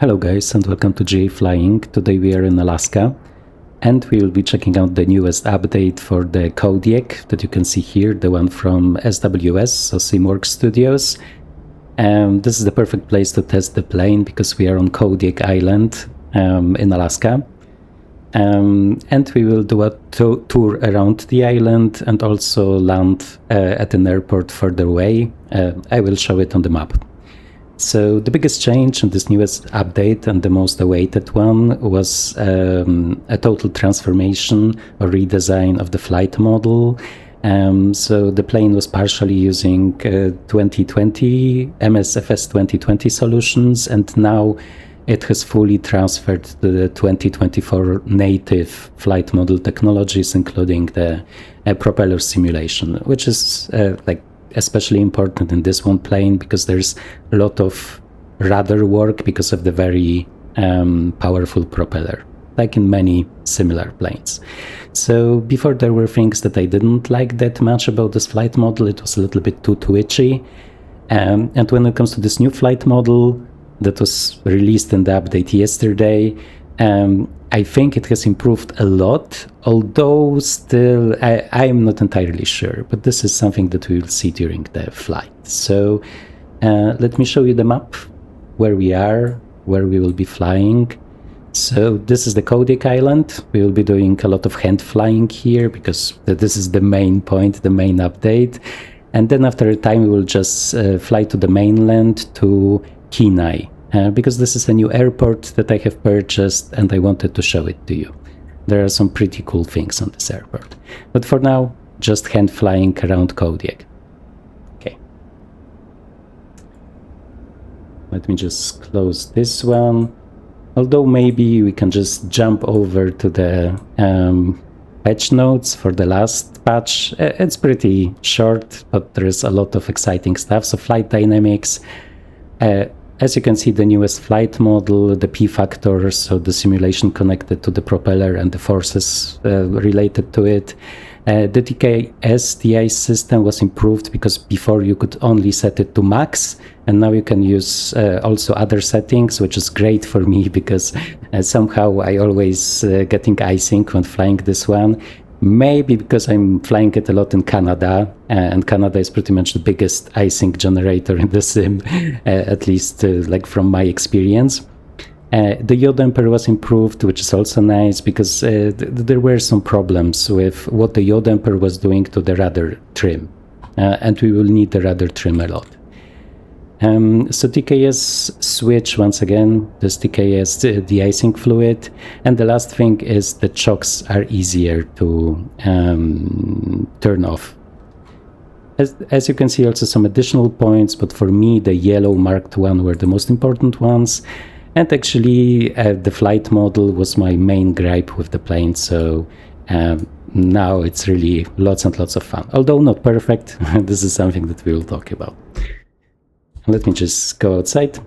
Hello guys and welcome to GA Flying. Today we are in Alaska and we will be checking out the newest update for the Kodiak that you can see here, the one from SWS, so Simworks Studios. This is the perfect place to test the plane because we are on Kodiak Island in Alaska. And we will do a tour around the island and also land at an airport further away. I will show it on the map. So the biggest change in this newest update and the most awaited one was a total transformation or redesign of the flight model. So the plane was partially using 2020 MSFS 2020 solutions, and now it has fully transferred to the 2024 native flight model technologies, including the propeller simulation, which is especially important in this one plane because there's a lot of rudder work because of the very powerful propeller, like in many similar planes. So before there were things that I didn't like that much about this flight model. It was a little bit too twitchy. And when it comes to this new flight model that was released in the update yesterday, I think it has improved a lot, although still I'm not entirely sure, but this is something that we will see during the flight. So let me show you the map, where we are, where we will be flying. So this is the Kodiak Island. We will be doing a lot of hand flying here because this is the main point, the main update. And then after a time we will just fly to the mainland, to Kenai. Because this is a new airport that I have purchased and I wanted to show it to you. There are some pretty cool things on this airport. But for now, just hand flying around Kodiak. Okay. Let me just close this one. Although maybe we can just jump over to the patch notes for the last patch. It's pretty short, but there is a lot of exciting stuff. So flight dynamics. As you can see, the newest flight model, the P factors, so the simulation connected to the propeller and the forces related to it. The TKS TI system was improved because before you could only set it to max, and now you can use also other settings, which is great for me because somehow I always getting icing when flying this one. Maybe because I'm flying it a lot in Canada, and Canada is pretty much the biggest icing generator in the sim, at least like from my experience. The yaw damper was improved, which is also nice because there were some problems with what the yaw damper was doing to the rudder trim, and we will need the rudder trim a lot. So TKS switch once again, this TKS de-icing fluid, and the last thing is the chocks are easier to turn off. As you can see, also some additional points, but for me the yellow marked one were the most important ones, and actually the flight model was my main gripe with the plane, so now it's really lots and lots of fun, although not perfect. This is something that we will talk about. Let me just go outside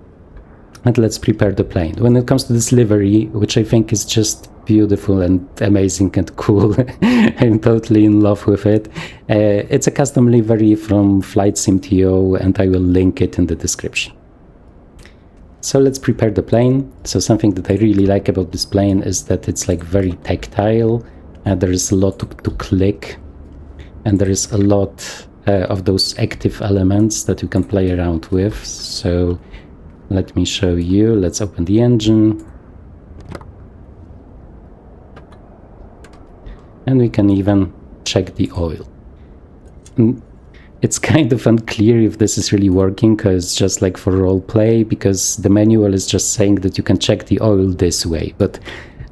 and let's prepare the plane. When it comes to this livery, which I think is just beautiful and amazing and cool, I'm totally in love with it. It's a custom livery from Flight SimTO, and I will link it in the description. So let's prepare the plane. So something that I really like about this plane is that it's like very tactile. There is a lot to click, and there is a lot of those active elements that you can play around with. So let me show you. Let's open the engine. And we can even check the oil. It's kind of unclear if this is really working, because just like for role play, because the manual is just saying that you can check the oil this way, but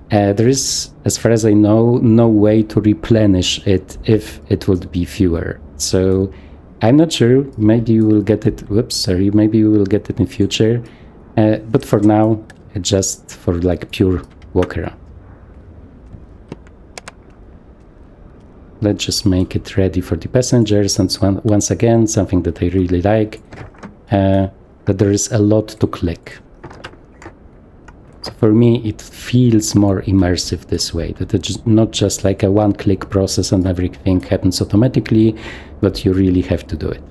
there is, as far as I know, no way to replenish it if it would be fewer. So I'm not sure, maybe you will get it, maybe you will get it in future, but for now, just for like pure walk around. Let's just make it ready for the passengers, and once again, something that I really like, that there is a lot to click. So for me, it feels more immersive this way, that it's not just like a one-click process and everything happens automatically, but you really have to do it.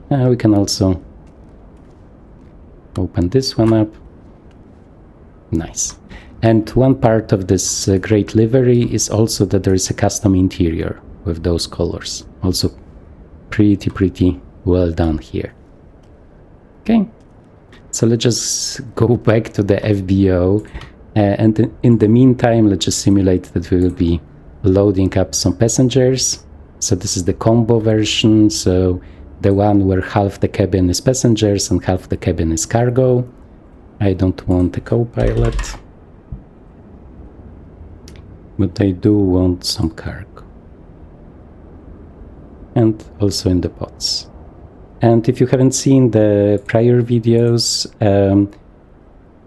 We can also open this one up. Nice. And one part of this great livery is also that there is a custom interior with those colors. Also pretty well done here. Okay, so let's just go back to the FBO. And in the meantime, let's just simulate that we will be loading up some passengers. So this is the combo version. So the one where half the cabin is passengers and half the cabin is cargo. I don't want a co-pilot, but I do want some cargo. And also in the pods. And if you haven't seen the prior videos,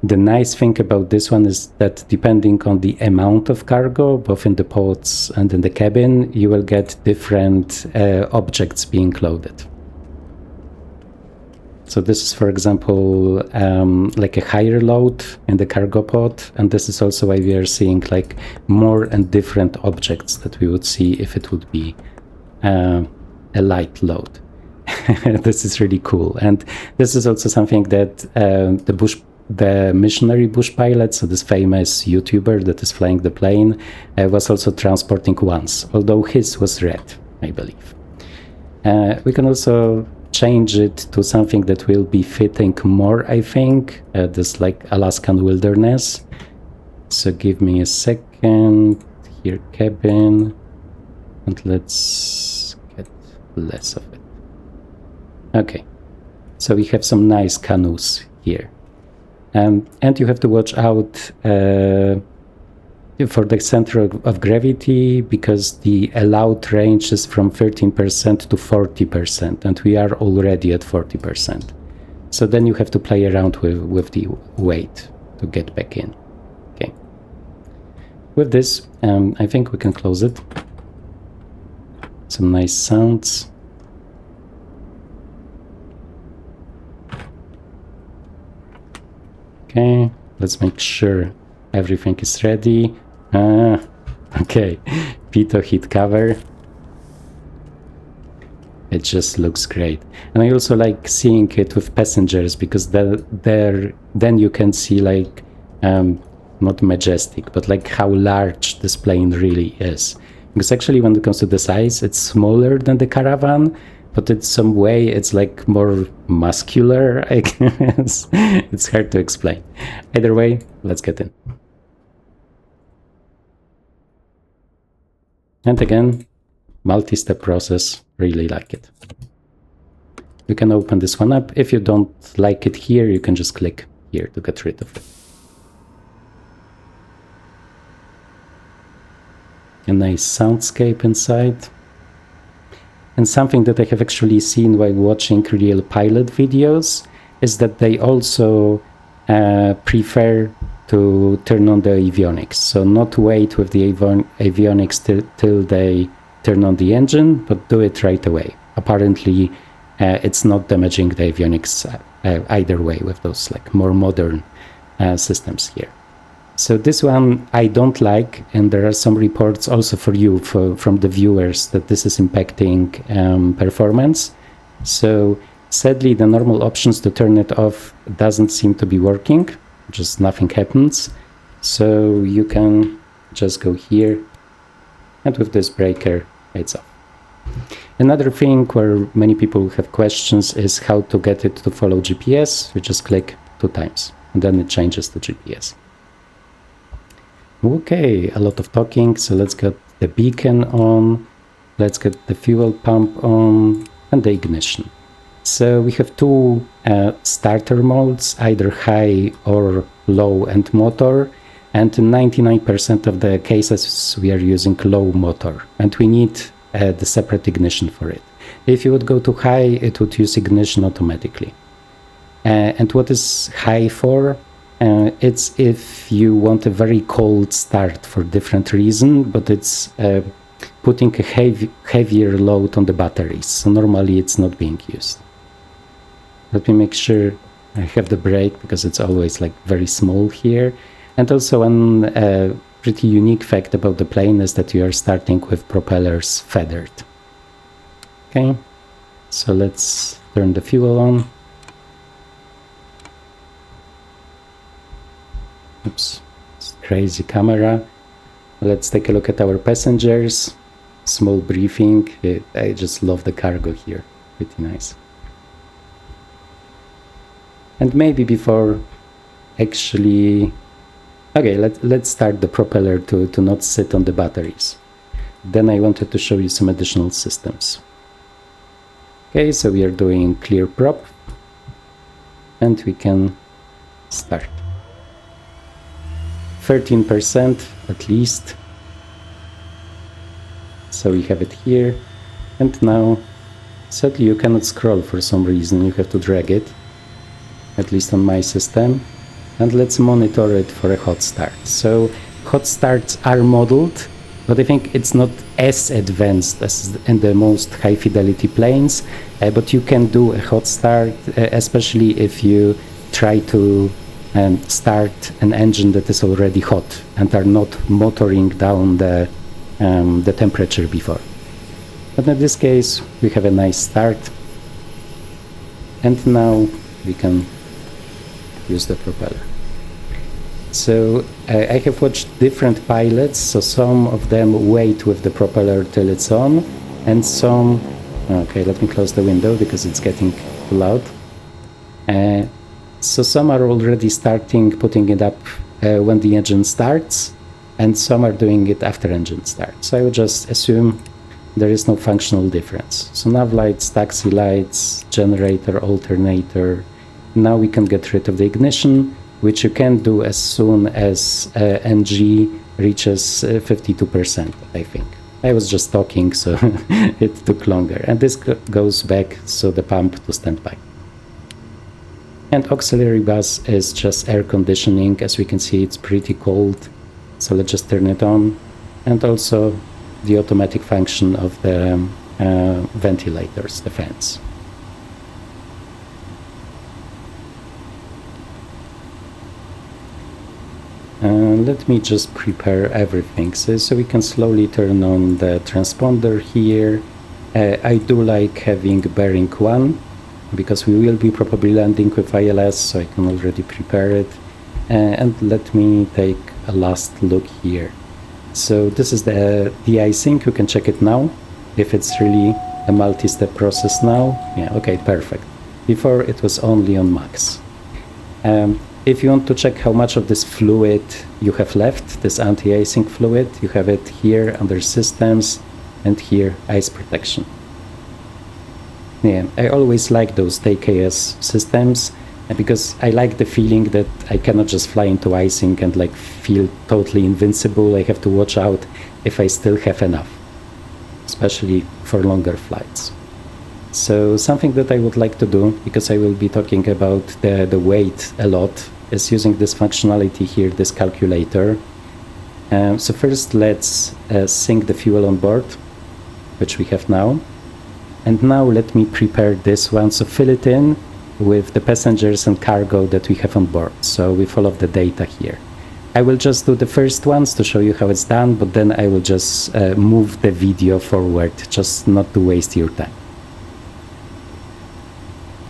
the nice thing about this one is that depending on the amount of cargo, both in the pods and in the cabin, you will get different objects being loaded. So this is, for example, like a higher load in the cargo pod, and this is also why we are seeing like more and different objects that we would see if it would be a light load. This is really cool, and this is also something that the missionary bush pilot, so this famous YouTuber that is flying the plane, was also transporting once, although his was red, I believe. We can also change it to something that will be fitting more, I think, this like Alaskan wilderness. So give me a second, here cabin, and let's get less of it. Okay, so we have some nice canoes here. And you have to watch out for the center of gravity, because the allowed range is from 13% to 40%, and we are already at 40%. So then you have to play around with the weight to get back in. Okay. With this, I think we can close it. Some nice sounds. Okay, let's make sure everything is ready. Okay, pitot heat cover. It just looks great. And I also like seeing it with passengers, because then you can see like, not majestic, but like how large this plane really is. Because actually when it comes to the size, it's smaller than the Caravan, but in some way it's like more muscular, I guess. It's hard to explain. Either way, let's get in. And again, multi-step process, really like it. You can open this one up. If you don't like it here, you can just click here to get rid of it. A nice soundscape inside. And something that I have actually seen while watching real pilot videos is that they also prefer to turn on the avionics. So not wait with the avionics till they turn on the engine, but do it right away. Apparently, it's not damaging the avionics either way with those like more modern systems here. So this one I don't like, and there are some reports also for you, from the viewers, that this is impacting performance. So sadly, the normal options to turn it off doesn't seem to be working, just nothing happens. So you can just go here, and with this breaker, it's off. Another thing where many people have questions is how to get it to follow GPS. You just click 2 times, and then it changes the GPS. Okay, a lot of talking, so let's get the beacon on, let's get the fuel pump on, and the ignition. So we have 2 starter modes, either high or low end motor, and in 99% of the cases we are using low motor, and we need the separate ignition for it. If you would go to high, it would use ignition automatically. And what is high for? It's if you want a very cold start for different reason, but it's putting a heavier load on the batteries. So normally it's not being used. Let me make sure I have the brake, because it's always like very small here. And also one pretty unique fact about the plane is that you are starting with propellers feathered. Okay, so let's turn the fuel on. Oops, it's crazy camera. Let's take a look at our passengers. Small briefing. I just love the cargo here. Pretty nice. And maybe before actually... Okay, let's start the propeller to not sit on the batteries. Then I wanted to show you some additional systems. Okay, so we are doing clear prop. And we can start. 13% at least. So we have it here. And now, sadly you cannot scroll for some reason, you have to drag it. At least on my system. And let's monitor it for a hot start. So hot starts are modeled, but I think it's not as advanced as in the most high fidelity planes. But you can do a hot start, especially if you try to start an engine that is already hot and are not motoring down the temperature before. But in this case, we have a nice start. And now we can use the propeller. So I have watched different pilots, so some of them wait with the propeller till it's on, and some... Okay, let me close the window because it's getting too loud. So some are already starting putting it up when the engine starts, and some are doing it after engine starts. So I would just assume there is no functional difference. So nav lights, taxi lights, generator, alternator. Now we can get rid of the ignition, which you can do as soon as NG reaches 52%, I think. I was just talking, so it took longer. And this goes back, so the pump to standby. And auxiliary bus is just air conditioning. As we can see, it's pretty cold. So let's just turn it on. And also the automatic function of the ventilators, the fans. Let me just prepare everything so we can slowly turn on the transponder here. I do like having bearing 1 because we will be probably landing with ILS, so I can already prepare it. And let me take a last look here. So this is the de-icing. You can check it now if it's really a multi-step process now. Yeah, okay, perfect. Before it was only on max. If you want to check how much of this fluid you have left, this anti-icing fluid, you have it here under systems and here ice protection. Yeah, I always like those TKS systems because I like the feeling that I cannot just fly into icing and like feel totally invincible. I have to watch out if I still have enough, especially for longer flights. So something that I would like to do, because I will be talking about the weight a lot, is using this functionality here, this calculator. So first let's sync the fuel on board, which we have now. And now let me prepare this one, so fill it in with the passengers and cargo that we have on board. So with all of the data here. I will just do the first ones to show you how it's done, but then I will just move the video forward, just not to waste your time.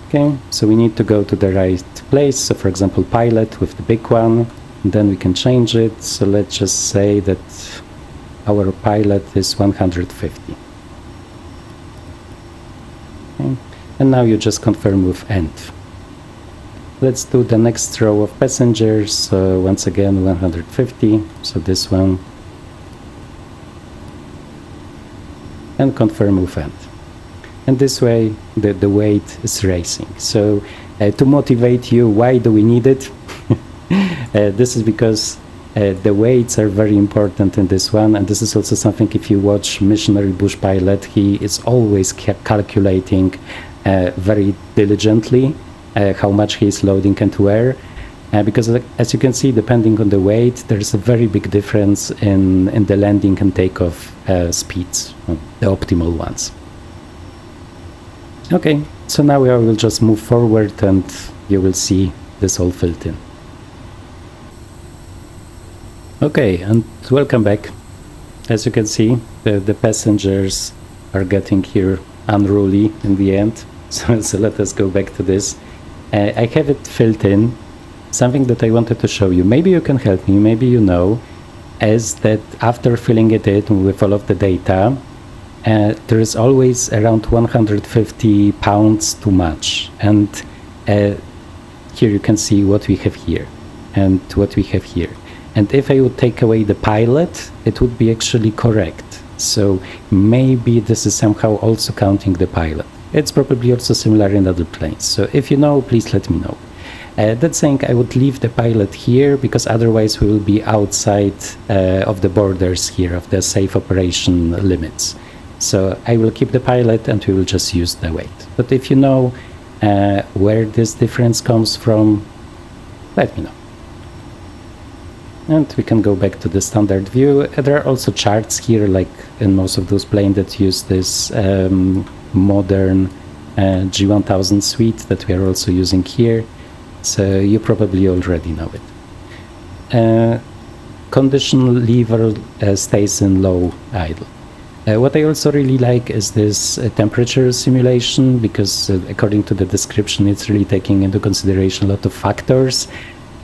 Okay, so we need to go to the right place. So for example, pilot with the big one, then we can change it. So let's just say that our pilot is 150. Okay. And now you just confirm with end. Let's do the next row of passengers. So once again, 150. So this one. And confirm with end. And this way the weight is racing. So to motivate you, why do we need it? This is because the weights are very important in this one, and this is also something, if you watch Missionary Bush Pilot, he is always calculating very diligently how much he is loading and where, because as you can see, depending on the weight, there's a very big difference in the landing and takeoff speeds, the optimal ones. Okay, so now I will just move forward and you will see this all filled in. Okay, and welcome back. As you can see, the passengers are getting here unruly in the end. So let us go back to this. I have it filled in. something that I wanted to show you, maybe you can help me, maybe you know, is that after filling it in with all of the data, there is always around 150 pounds too much. And here you can see what we have here and what we have here. And if I would take away the pilot, it would be actually correct. So maybe this is somehow also counting the pilot. It's probably also similar in other planes. So if you know, please let me know. That saying, I would leave the pilot here because otherwise we will be outside of the borders here of the safe operation limits. So I will keep the pilot and we will just use the weight. But if you know where this difference comes from, let me know. And we can go back to the standard view. There are also charts here, like in most of those planes that use this modern G1000 suite that we are also using here. So you probably already know it. Condition lever stays in low idle. What I also really like is this temperature simulation, because according to the description, it's really taking into consideration a lot of factors.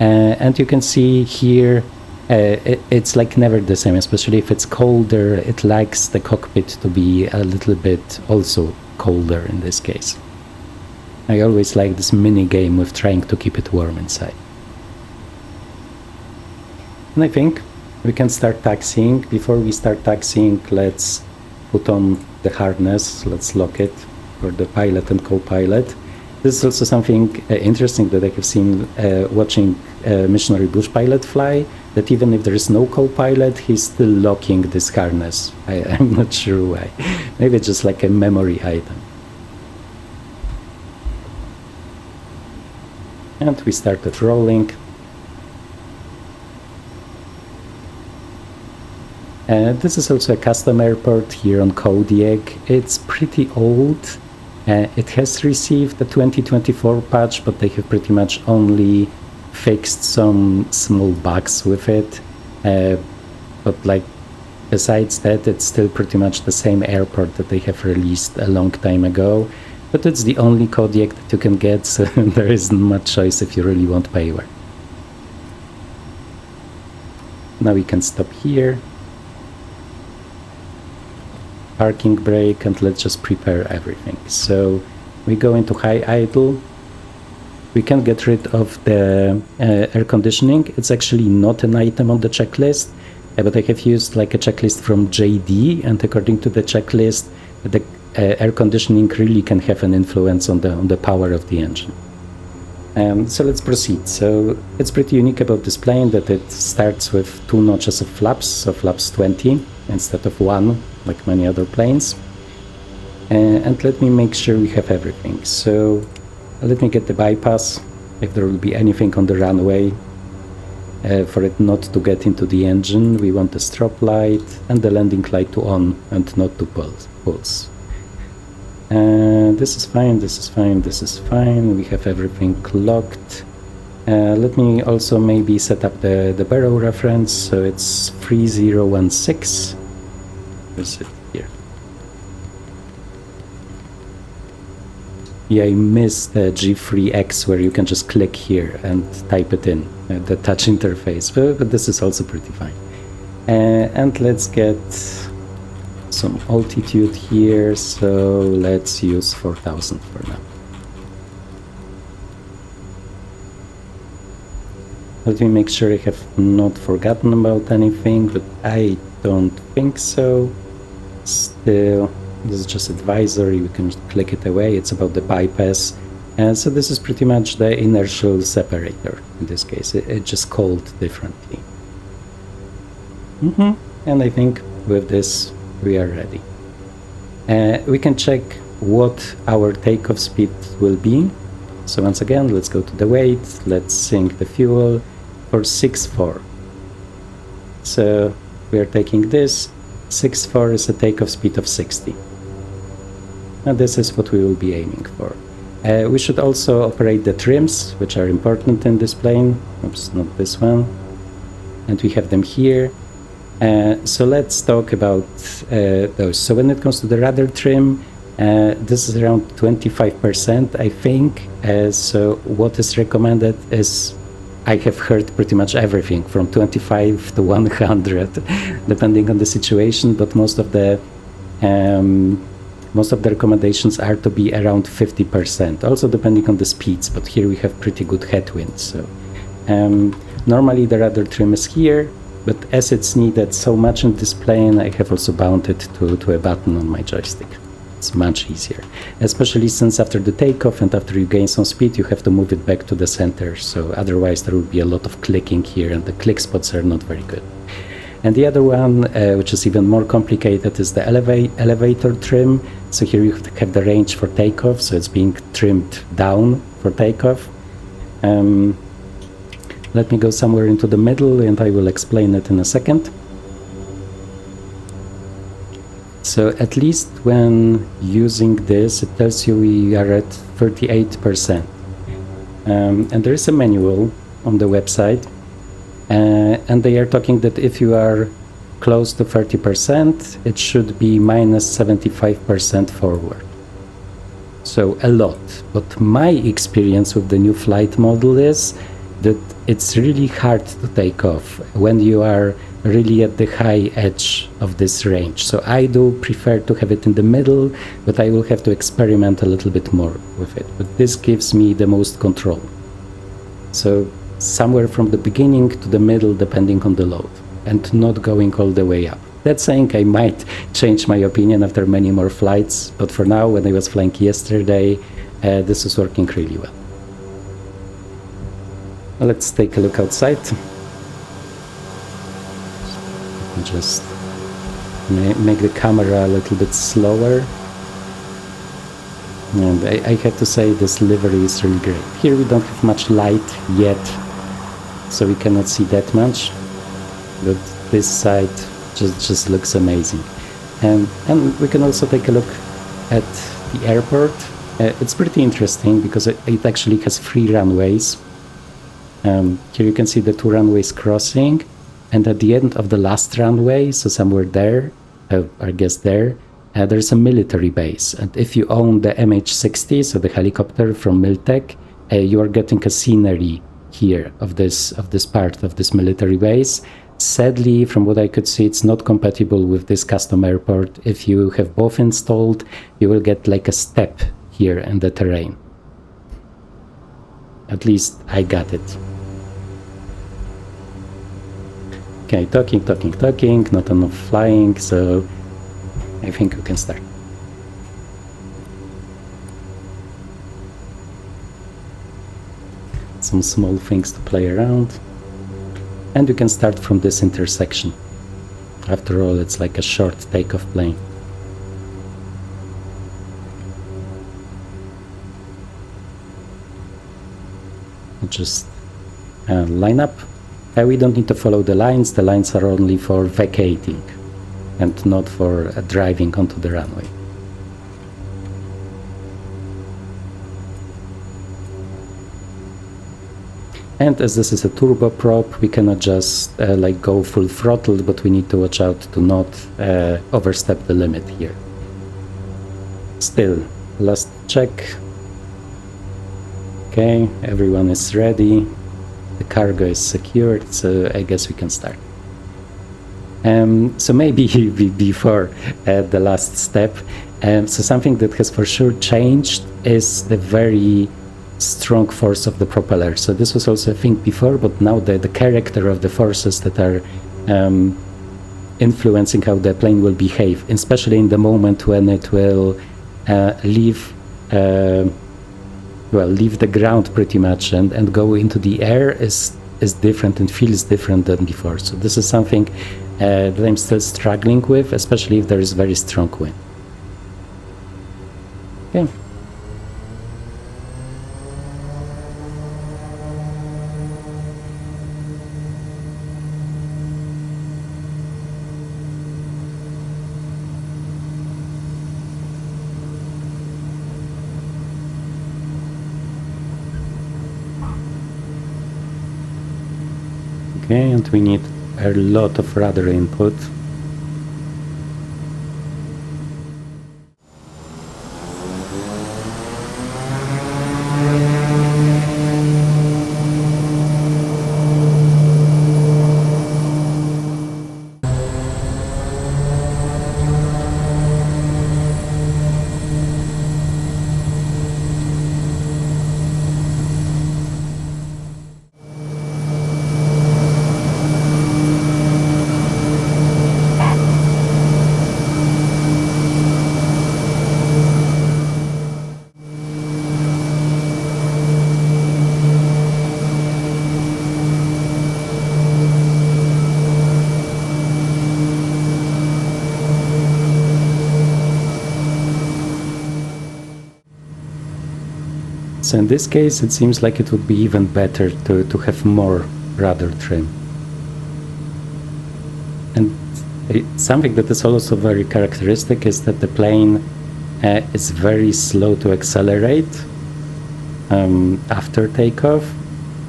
And you can see here, it's like never the same, especially if it's colder. It likes the cockpit to be a little bit also colder in this case. I always like this mini game with trying to keep it warm inside. And I think we can start taxiing. Before we start taxiing, let's put on the harness, let's lock it for the pilot and co-pilot. This is also something interesting that I have seen watching missionary bush pilot fly, that even if there is no co-pilot, he's still locking this harness. I'm not sure why. Maybe it's just like a memory item. And we started rolling. This is also a custom airport here on Kodiak. It's pretty old. It has received the 2024 patch, but they have pretty much only fixed some small bugs with it. But like besides that, it's still pretty much the same airport that they have released a long time ago. But it's the only Kodiak that you can get, so there isn't much choice if you really want payware. Now we can stop here. Parking brake, and let's just prepare everything. So we go into high idle. We can get rid of the air conditioning. It's actually not an item on the checklist, but I have used like a checklist from JD, and according to the checklist, the air conditioning really can have an influence on the power of the engine. So let's proceed. So it's pretty unique about this plane that it starts with 2 notches of flaps, so flaps 20 instead of 1, like many other planes. And let me make sure we have everything. So let me get the bypass, if there will be anything on the runway. For it not to get into the engine, we want the strobe light and the landing light to on and not to pulse. This is fine, this is fine, this is fine. We have everything locked. Let me also maybe set up the barrow reference, so it's 3016. Where's it? Here. Yeah, I missed the G3X where you can just click here and type it in, the touch interface, but this is also pretty fine. And let's get some altitude here, so let's use 4000 for now. Let me make sure I have not forgotten about anything, but I don't think so. Still, this is just advisory, we can click it away. It's about the bypass. And so this is pretty much the inertial separator in this case. It's just called differently. And I think with this we are ready. We can check what our takeoff speed will be. So once again, let's go to the weight, let's sync the fuel for 6.4. So we are taking this. 6.4 is a takeoff speed of 60. And this is what we will be aiming for. We should also operate the trims, which are important in this plane. Oops, not this one. And we have them here. So let's talk about those. So when it comes to the rudder trim, this is around 25%, I think. So what is recommended is I have heard pretty much everything from 25 to 100, depending on the situation, but most of the recommendations are to be around 50%, also depending on the speeds, but here we have pretty good headwinds. So normally the rudder trim is here, but as it's needed so much in this plane, I have also bound it to a button on my joystick. It's much easier, especially since after the takeoff and after you gain some speed, you have to move it back to the center. So otherwise there will be a lot of clicking here, and the click spots are not very good. And the other one, which is even more complicated, is the elevator trim. So here you have the range for takeoff, so it's being trimmed down for takeoff. Let me go somewhere into the middle and I will explain it in a second. So at least when using this, it tells you we are at 38%. And there is a manual on the website, and they are talking that if you are close to 30%, it should be minus 75% forward. So a lot. But my experience with the new flight model is that it's really hard to take off when you are really at the high edge of this range. So I do prefer to have it in the middle, but I will have to experiment a little bit more with it. But this gives me the most control. So somewhere from the beginning to the middle, depending on the load, and not going all the way up. That's saying I might change my opinion after many more flights, but for now, when I was flying yesterday, this is working really well. Let's take a look outside. Just make the camera a little bit slower. And I have to say this livery is really great. Here we don't have much light yet, so we cannot see that much. But this side just looks amazing. And we can also take a look at the airport. It's pretty interesting because it actually has 3 runways. Here you can see the 2 runways crossing, and at the end of the last runway, so somewhere there, I guess there's a military base. And if you own the MH-60, so the helicopter from Miltech, you are getting a scenery here of this part of this military base. Sadly, from what I could see, it's not compatible with this custom airport. If you have both installed, you will get like a step here in the terrain. At least I got it. Okay, talking, not enough flying, so I think we can start. Some small things to play around. And you can start from this intersection. After all, it's like a short takeoff plane. Just line up. We don't need to follow the lines. The lines are only for vacating and not for driving onto the runway. And as this is a turboprop, we cannot just like go full throttle, but we need to watch out to not overstep the limit here. Still, last check. Okay, everyone is ready. The cargo is secured, so I guess we can start. So maybe before the last step, so something that has for sure changed is the very strong force of the propeller. So this was also a thing before, but now the character of the forces that are influencing how the plane will behave, especially in the moment when it will leave the ground pretty much and go into the air is different and feels different than before. So this is something that I'm still struggling with, especially if there is very strong wind. Okay. Okay, and we need a lot of rudder input. So in this case, it seems like it would be even better to have more rudder trim. And something that is also very characteristic is that the plane is very slow to accelerate after takeoff.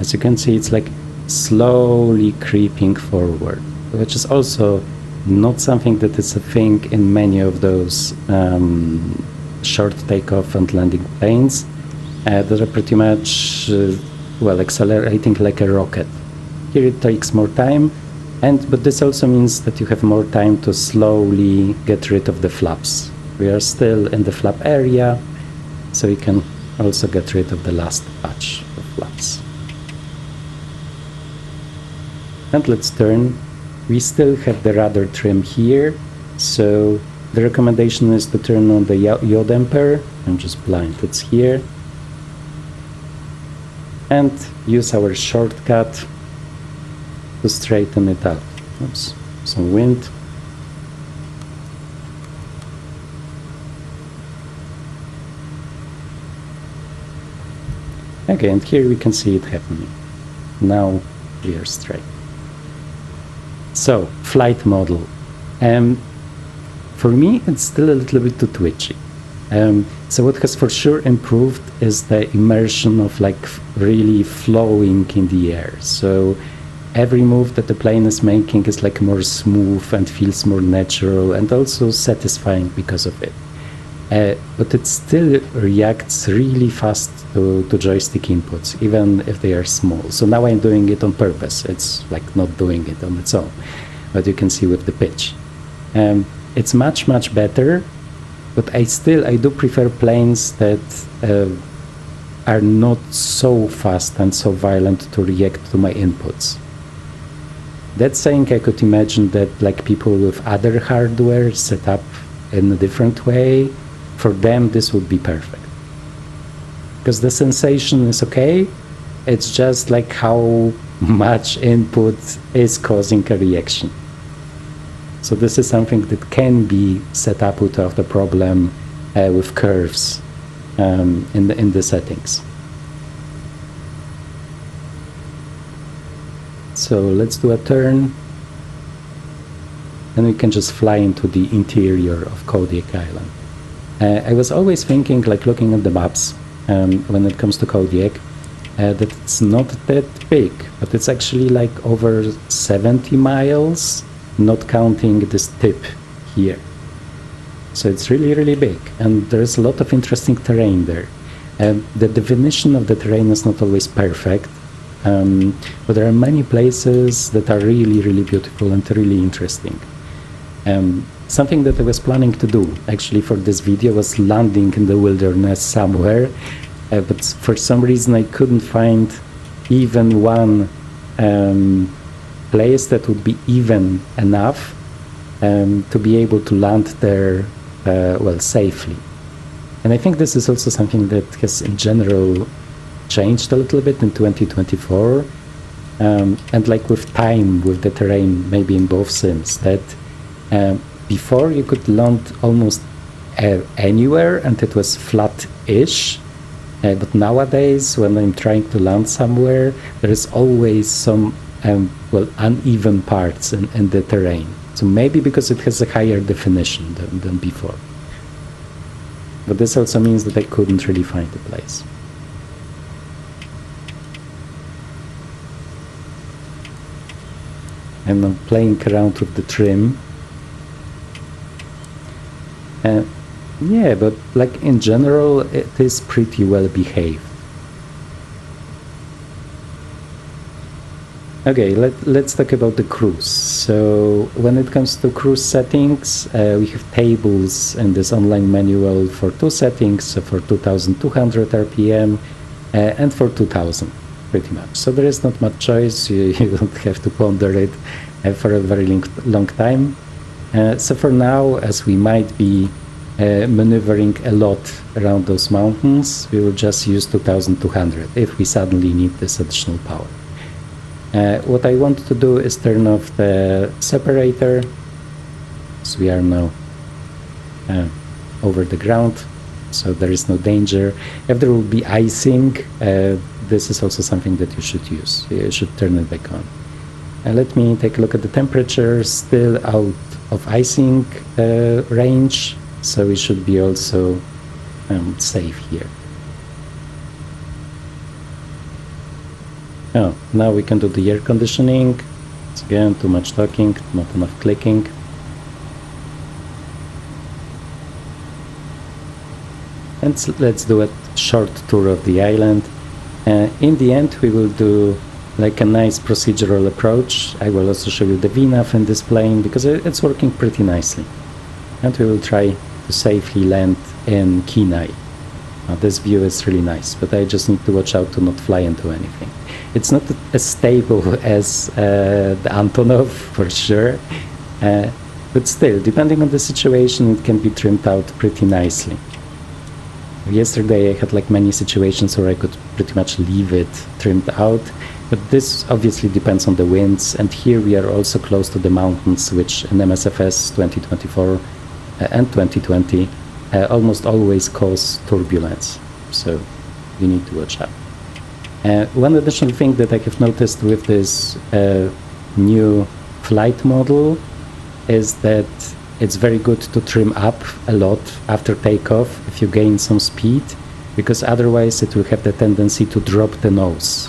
As you can see, it's like slowly creeping forward, which is also not something that is a thing in many of those short takeoff and landing planes that are pretty much, well, accelerating like a rocket. Here it takes more time, but this also means that you have more time to slowly get rid of the flaps. We are still in the flap area, so you can also get rid of the last batch of flaps. And let's turn. We still have the rudder trim here, so the recommendation is to turn on the yaw damper. I'm just blind, it's here. And use our shortcut to straighten it out. Oops, some wind. Okay, and here we can see it happening. Now we are straight. So, flight model. For me, it's still a little bit too twitchy. So what has for sure improved is the immersion of like really flowing in the air. So every move that the plane is making is like more smooth and feels more natural and also satisfying because of it. But it still reacts really fast to joystick inputs, even if they are small. So now I'm doing it on purpose. It's like not doing it on its own, but you can see with the pitch. It's much better, but I do prefer planes that are not so fast and so violent to react to my inputs. That saying, I could imagine that like people with other hardware set up in a different way, for them this would be perfect. Because the sensation is okay, it's just like how much input is causing a reaction. So this is something that can be set up without a problem with curves in the settings. So let's do a turn, and we can just fly into the interior of Kodiak Island. I was always thinking, like looking at the maps when it comes to Kodiak, that it's not that big, but it's actually like over 70 miles, not counting this tip here. So it's really big, and there's a lot of interesting terrain there. The definition of the terrain is not always perfect, but there are many places that are really beautiful and really interesting. Something that I was planning to do actually for this video was landing in the wilderness somewhere, but for some reason I couldn't find even one place that would be even enough to be able to land there well, safely. And I think this is also something that has in general changed a little bit in 2024, and like with time, with the terrain, maybe in both sims, that before you could land almost anywhere and it was flat-ish, but nowadays when I'm trying to land somewhere, there is always some well, uneven parts in the terrain. So maybe because it has a higher definition than before. But this also means that I couldn't really find the place. And I'm playing around with the trim. Yeah, but like in general, it is pretty well behaved. Okay, let's talk about the cruise. So when it comes to cruise settings, we have tables in this online manual for two settings, so for 2200 RPM and for 2000, pretty much. So there is not much choice, you don't have to ponder it for a very long time. So for now, as we might be maneuvering a lot around those mountains, we will just use 2200 if we suddenly need this additional power. What I want to do is turn off the separator, so we are now over the ground, so there is no danger. If there will be icing, this is also something that you should use. You should turn it back on. Let me take a look at the temperature, still out of icing range, so we should be also safe here. Oh, now we can do the air conditioning. It's again too much talking, not enough clicking. And let's do a short tour of the island. In the end, we will do like a nice procedural approach. I will also show you the VNAV in this plane because it's working pretty nicely. And we will try to safely land in Kenai. Now, this view is really nice, but I just need to watch out to not fly into anything. It's not as stable as the Antonov, for sure, but still, depending on the situation, it can be trimmed out pretty nicely. Yesterday I had like many situations where I could pretty much leave it trimmed out, but this obviously depends on the winds, and here we are also close to the mountains, which in MSFS 2024 and 2020 almost always cause turbulence, so you need to watch out. One additional thing that I have noticed with this new flight model is that it's very good to trim up a lot after takeoff if you gain some speed, because otherwise it will have the tendency to drop the nose.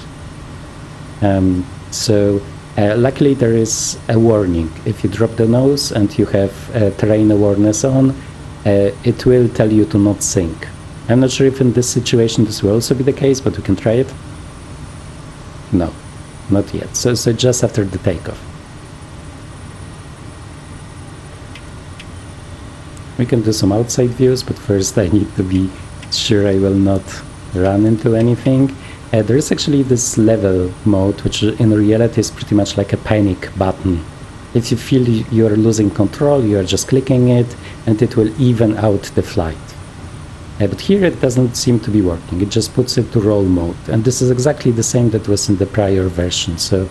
Luckily there is a warning. If you drop the nose and you have terrain awareness on, it will tell you to not sink. I'm not sure if in this situation this will also be the case, but we can try it. No, not yet. So just after the takeoff. We can do some outside views, but first I need to be sure I will not run into anything. There is actually this level mode, which in reality is pretty much like a panic button. If you feel you are losing control, you are just clicking it and it will even out the flight. But here it doesn't seem to be working, it just puts it to roll mode. And this is exactly the same that was in the prior version. So,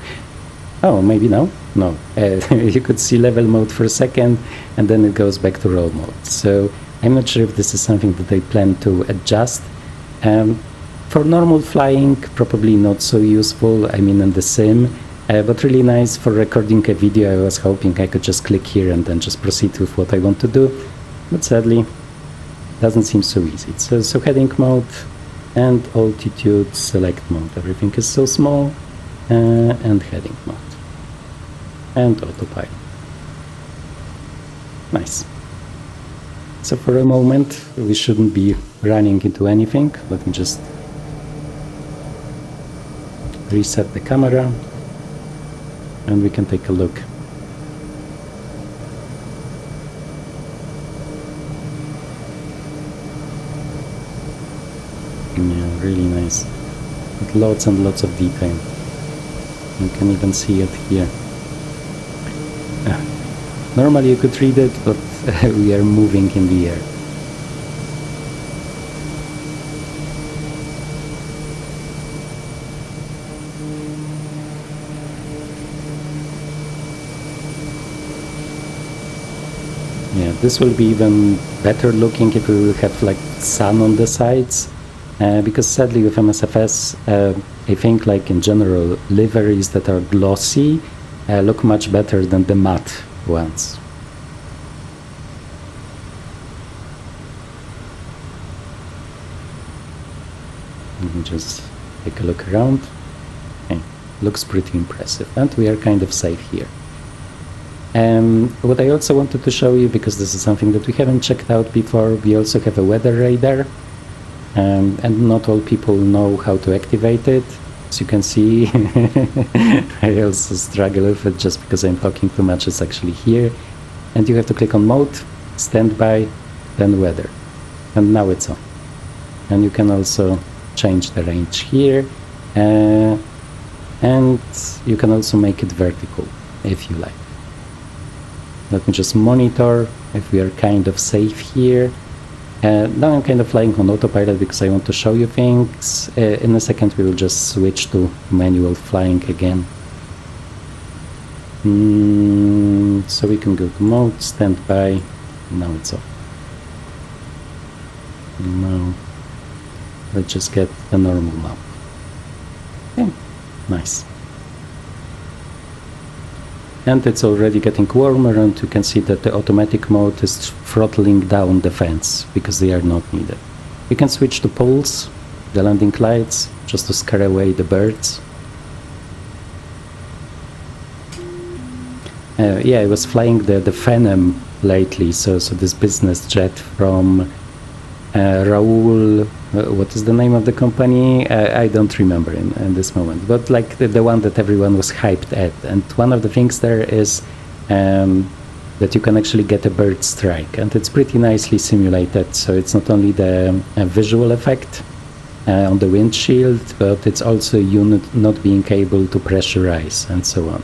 oh, maybe no? No. You could see level mode for a second and then it goes back to roll mode. So I'm not sure if this is something that they plan to adjust. For normal flying, probably not so useful, I mean in the sim, but really nice for recording a video. I was hoping I could just click here and then just proceed with what I want to do, but sadly doesn't seem so easy. So heading mode and altitude select mode, everything is so small, and heading mode and autopilot. Nice. So for a moment we shouldn't be running into anything. Let me just reset the camera and we can take a look. Yeah, really nice. With lots and lots of detail. You can even see it here. Normally you could read it, but we are moving in the air. Yeah, this will be even better looking if we will have like sun on the sides, because sadly with MSFS, I think like in general liveries that are glossy look much better than the matte ones. Let me just take a look around. Okay, looks pretty impressive, and we are kind of safe here. What I also wanted to show you, because this is something that we haven't checked out before, we also have a weather radar, and not all people know how to activate it. As you can see, I also struggle with it just because I'm talking too much. It's actually here, and you have to click on mode, standby, then weather, and now it's on. And you can also change the range here, and you can also make it vertical if you like. Let me just monitor if we are kind of safe here. Now I'm kind of flying on autopilot because I want to show you things. In a second we will just switch to manual flying again. So we can go to mode, standby, now it's off. No. Let's just get a normal map. Okay, nice. And it's already getting warmer, and you can see that the automatic mode is throttling down the fans because they are not needed. You can switch to poles, the landing lights, just to scare away the birds. Yeah, I was flying the Phenom lately, so this business jet from Raoul, what is the name of the company? I don't remember in this moment, but like the one that everyone was hyped at. And one of the things there is that you can actually get a bird strike, and it's pretty nicely simulated. So it's not only the visual effect on the windshield, but it's also you not being able to pressurize and so on.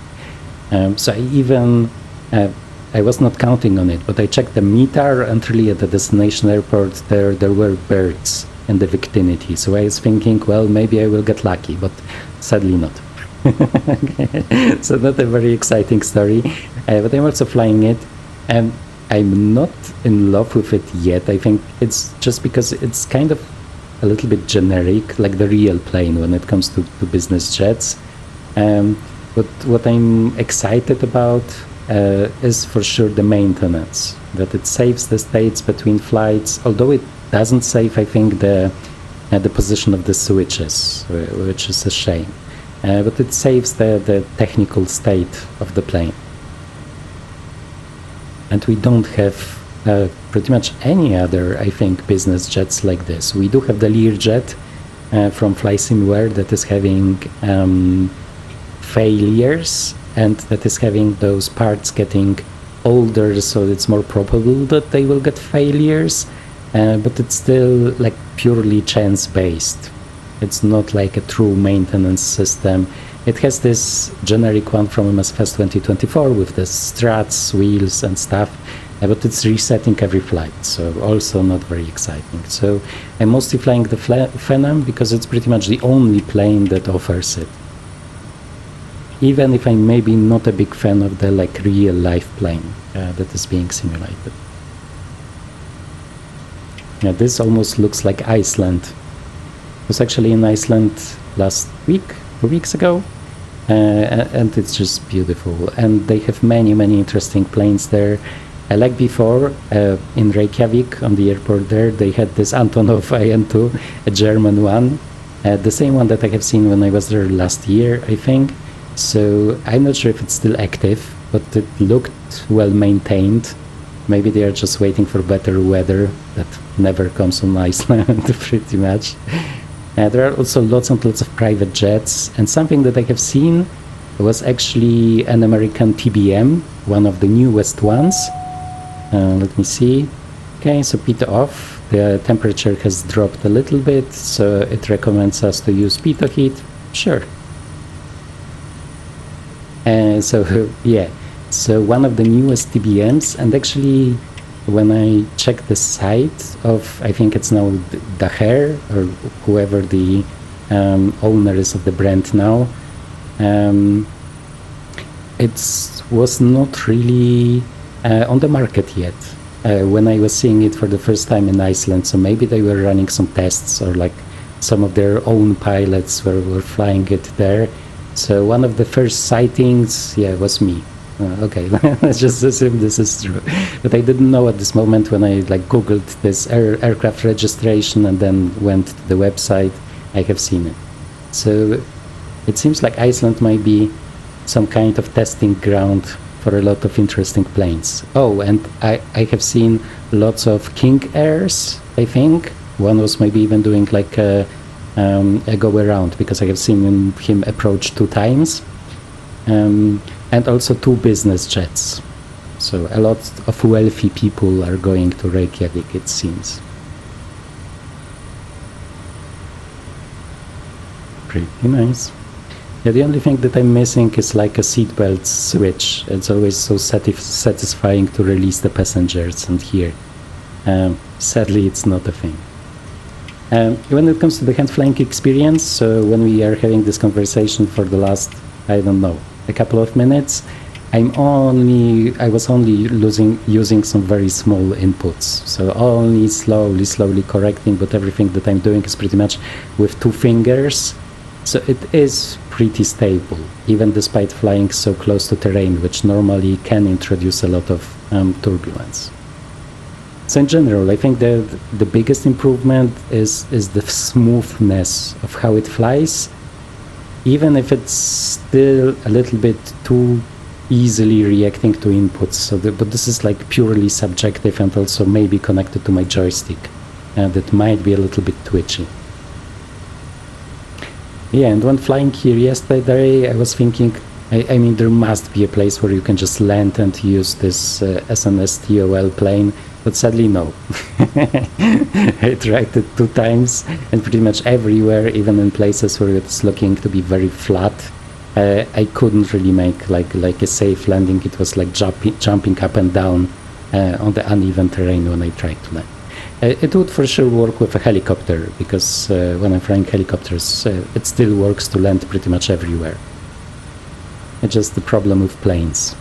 So I even, I was not counting on it, but I checked the METAR, and really at the destination airport there were birds in the vicinity. So I was thinking, well, maybe I will get lucky, but sadly not. So not a very exciting story, but I'm also flying it, and I'm not in love with it yet. I think it's just because it's kind of a little bit generic, like the real plane when it comes to business jets. But what I'm excited about is for sure the maintenance, that it saves the states between flights, although it doesn't save, I think, the position of the switches, which is a shame. But it saves the technical state of the plane. And we don't have pretty much any other, I think, business jets like this. We do have the Learjet from Simworks that is having failures, and that is having those parts getting older, so it's more probable that they will get failures, but it's still like purely chance based. It's not like a true maintenance system. It has this generic one from MSFS 2024 with the struts, wheels and stuff, but it's resetting every flight, so also not very exciting. So I'm mostly flying the Phenom because it's pretty much the only plane that offers it. Even if I'm maybe not a big fan of the like real life plane that is being simulated. Yeah, this almost looks like Iceland. I was actually in Iceland last week, 2 weeks ago, and it's just beautiful. And they have many interesting planes there. Like before, in Reykjavik, on the airport there, they had this Antonov IN2, a German one, the same one that I have seen when I was there last year, I think. So I'm not sure if it's still active, but it looked well maintained. Maybe they are just waiting for better weather that never comes on Iceland, pretty much. There are also lots and lots of private jets, and something that I have seen was actually an American TBM, one of the newest ones. Let me see. Okay, so pitot off. The temperature has dropped a little bit, so it recommends us to use pitot heat. Sure. So yeah, so one of the newest TBMs, and actually when I checked the site of, I think it's now Daher, or whoever the owner is of the brand now, it was not really on the market yet when I was seeing it for the first time in Iceland. So maybe they were running some tests, or like some of their own pilots were flying it there. So one of the first sightings, yeah, was me. Okay, let's just assume this is true. But I didn't know at this moment when I like Googled this aircraft registration and then went to the website, I have seen it. So it seems like Iceland might be some kind of testing ground for a lot of interesting planes. Oh, and I have seen lots of King Airs, I think. One was maybe even doing like a go around, because I have seen him approach 2 times, and also 2 business jets. So a lot of wealthy people are going to Reykjavik, it seems. Pretty nice. Yeah, the only thing that I'm missing is like a seatbelt switch. It's always so satisfying to release the passengers, and here, sadly, it's not a thing. When it comes to the hand flying experience, so when we are having this conversation for the last, I don't know, a couple of minutes, I was only using some very small inputs, so only slowly correcting, but everything that I'm doing is pretty much with 2 fingers, so it is pretty stable, even despite flying so close to terrain, which normally can introduce a lot of turbulence. So in general, I think that the biggest improvement is the smoothness of how it flies, even if it's still a little bit too easily reacting to inputs. So but this is like purely subjective and also maybe connected to my joystick, that might be a little bit twitchy. Yeah, and when flying here yesterday, I was thinking, I mean, there must be a place where you can just land and use this as an STOL plane, but sadly no. I tried it 2 times, and pretty much everywhere, even in places where it's looking to be very flat, I couldn't really make like a safe landing. It was like jumping up and down on the uneven terrain when I tried to land. It would for sure work with a helicopter, because when I'm flying helicopters, it still works to land pretty much everywhere. It's just the problem with planes.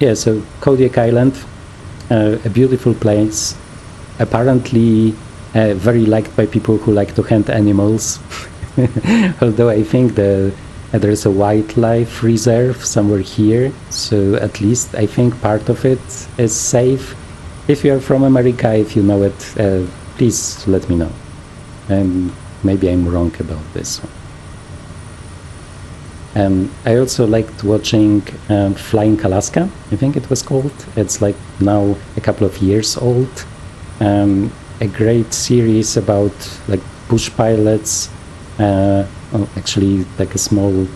Yeah, so Kodiak Island, a beautiful place, apparently very liked by people who like to hunt animals. Although I think there's a wildlife reserve somewhere here, so at least I think part of it is safe. If you're from America, if you know it, please let me know. And maybe I'm wrong about this one. I also liked watching Flying Alaska, I think it was called. It's like now a couple of years old. A great series about like bush pilots, actually like a small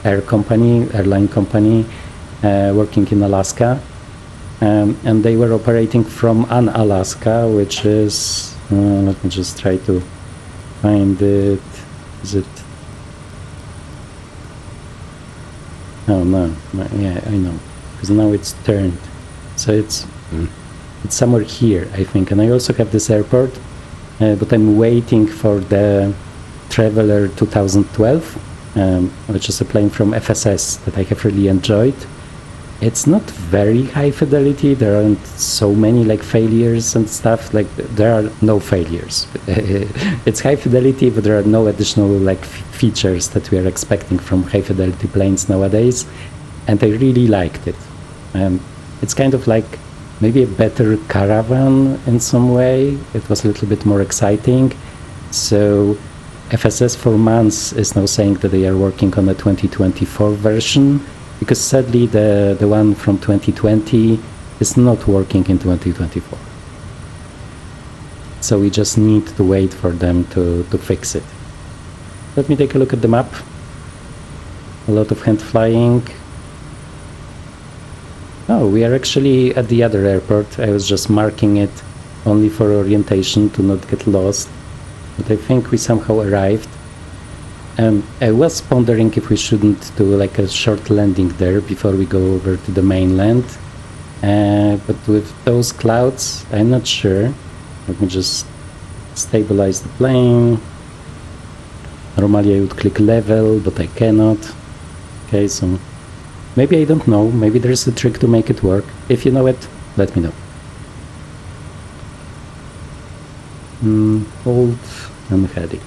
airline company working in Alaska. And they were operating from Unalaska, which is, let me just try to find it. Is it? Oh no, yeah, I know, because now it's turned. So it's somewhere here, I think. And I also have this airport, but I'm waiting for the Traveler 2012, which is a plane from FSS that I have really enjoyed. It's not very high fidelity. There aren't so many like failures and stuff. Like there are no failures. It's high fidelity, but there are no additional like features that we are expecting from high fidelity planes nowadays. And I really liked it. It's kind of like maybe a better Caravan in some way. It was a little bit more exciting. So FSS for months is now saying that they are working on a 2024 version, because sadly the one from 2020 is not working in 2024. So we just need to wait for them to fix it. Let me take a look at the map. A lot of hand flying. Oh, we are actually at the other airport. I was just marking it only for orientation to not get lost. But I think we somehow arrived. I was pondering if we shouldn't do like a short landing there before we go over to the mainland. But with those clouds, I'm not sure. Let me just stabilize the plane. Normally I would click level, but I cannot. Okay, so maybe I don't know. Maybe there's a trick to make it work. If you know it, let me know. Hold and heading.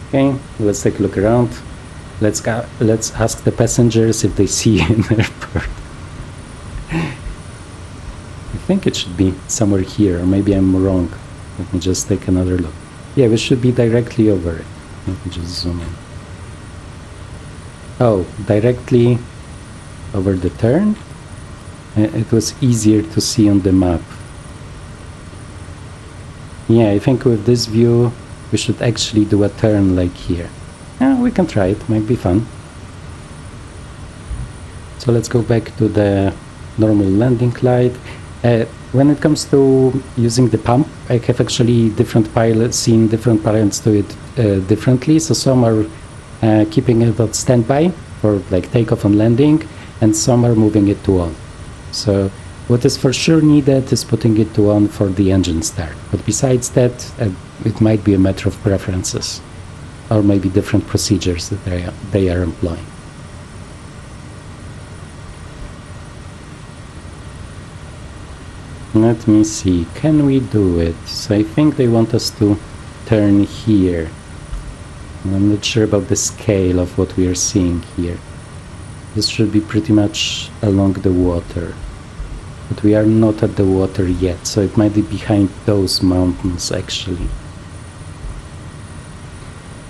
Okay, let's take a look around. Let's ask the passengers if they see an airport. I think it should be somewhere here, or maybe I'm wrong. Let me just take another look. Yeah, we should be directly over it. Let me just zoom in. Oh, directly over the turn? It was easier to see on the map. Yeah, I think with this view we should actually do a turn like here. Yeah, we can try it, might be fun. So let's go back to the normal landing light. When it comes to using the pump, I have actually seen different pilots do it differently. So some are keeping it at standby for like takeoff and landing, and some are moving it to on. So what is for sure needed is putting it to on for the engine start. But besides that, it might be a matter of preferences. or maybe different procedures that they are employing. Let me see, can we do it? So I think they want us to turn here. I'm not sure about the scale of what we are seeing here. This should be pretty much along the water. But we are not at the water yet, so it might be behind those mountains actually.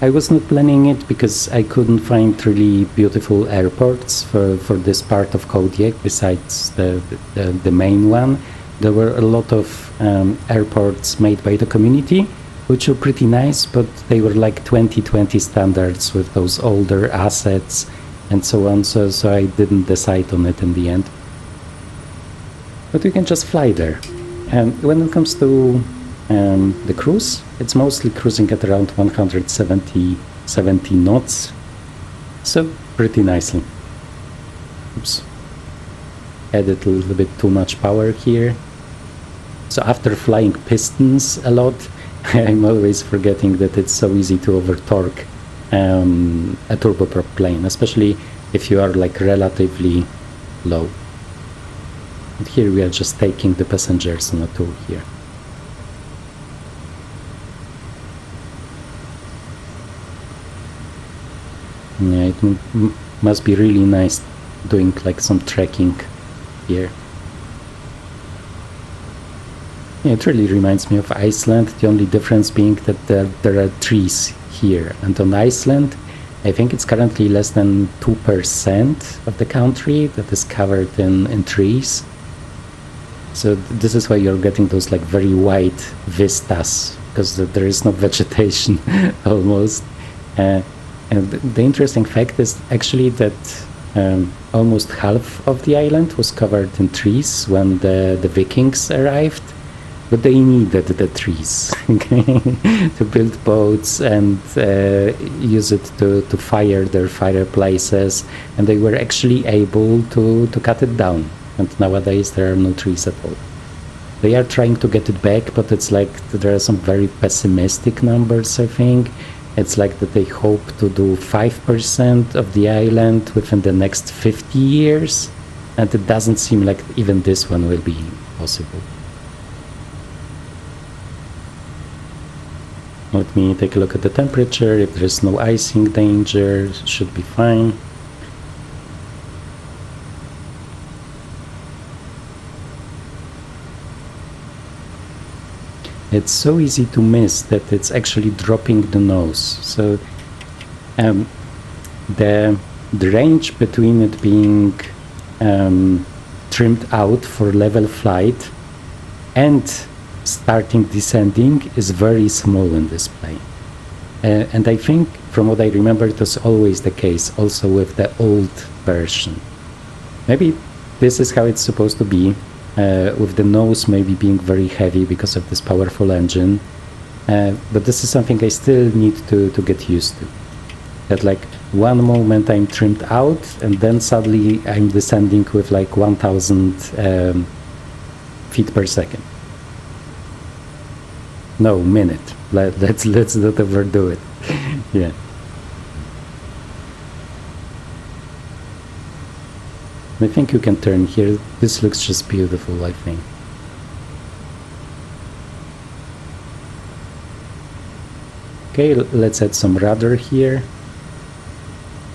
I was not planning it because I couldn't find really beautiful airports for this part of Kodiak besides the main one. There were a lot of airports made by the community, which were pretty nice, but they were like 2020 standards with those older assets and so on, so I didn't decide on it in the end. But we can just fly there. And when it comes to the cruise, it's mostly cruising at around 170 knots, so pretty nicely. Oops. Added a little bit too much power here. So after flying pistons a lot, I'm always forgetting that it's so easy to over-torque a turboprop plane, especially if you are like relatively low. And here we are just taking the passengers on a tour here. Yeah, it must be really nice doing like some trekking here. Yeah, it really reminds me of Iceland, the only difference being that there are trees here. And on Iceland, I think it's currently less than 2% of the country that is covered in trees. So this is why you're getting those like very wide vistas, because there is no vegetation almost. And the interesting fact is actually that almost half of the island was covered in trees when the Vikings arrived. But they needed the trees to build boats and use it to fire their fireplaces, and they were actually able to cut it down. And nowadays there are no trees at all. They are trying to get it back, but it's like there are some very pessimistic numbers, I think. It's like that they hope to do 5% of the island within the next 50 years, and it doesn't seem like even this one will be possible. Let me take a look at the temperature. If there is no icing danger, it should be fine. It's so easy to miss that it's actually dropping the nose. So the range between it being trimmed out for level flight and starting descending is very small in this plane. And I think, from what I remember, it was always the case also with the old version. Maybe this is how it's supposed to be, with the nose maybe being very heavy because of this powerful engine. But this is something I still need to get used to. That like one moment I'm trimmed out and then suddenly I'm descending with like 1000 feet per second. No, minute. Let's not overdo it. Yeah. I think you can turn here. This looks just beautiful, I think. Okay, let's add some rudder here.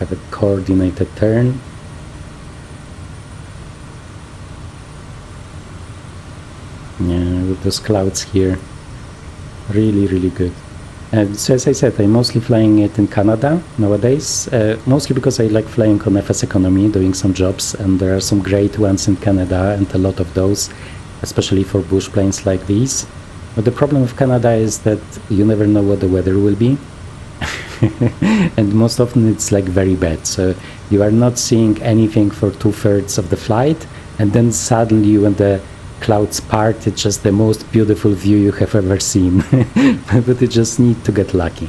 Have a coordinated turn. Yeah, with those clouds here. Really good. So as I said, I'm mostly flying it in Canada nowadays, mostly because I like flying on FS economy, doing some jobs, and there are some great ones in Canada and a lot of those, especially for bush planes like these. But the problem with Canada is that you never know what the weather will be. And most often it's like very bad, so you are not seeing anything for 2/3 of the flight, and then suddenly when the clouds part, it's just the most beautiful view you have ever seen. But you just need to get lucky.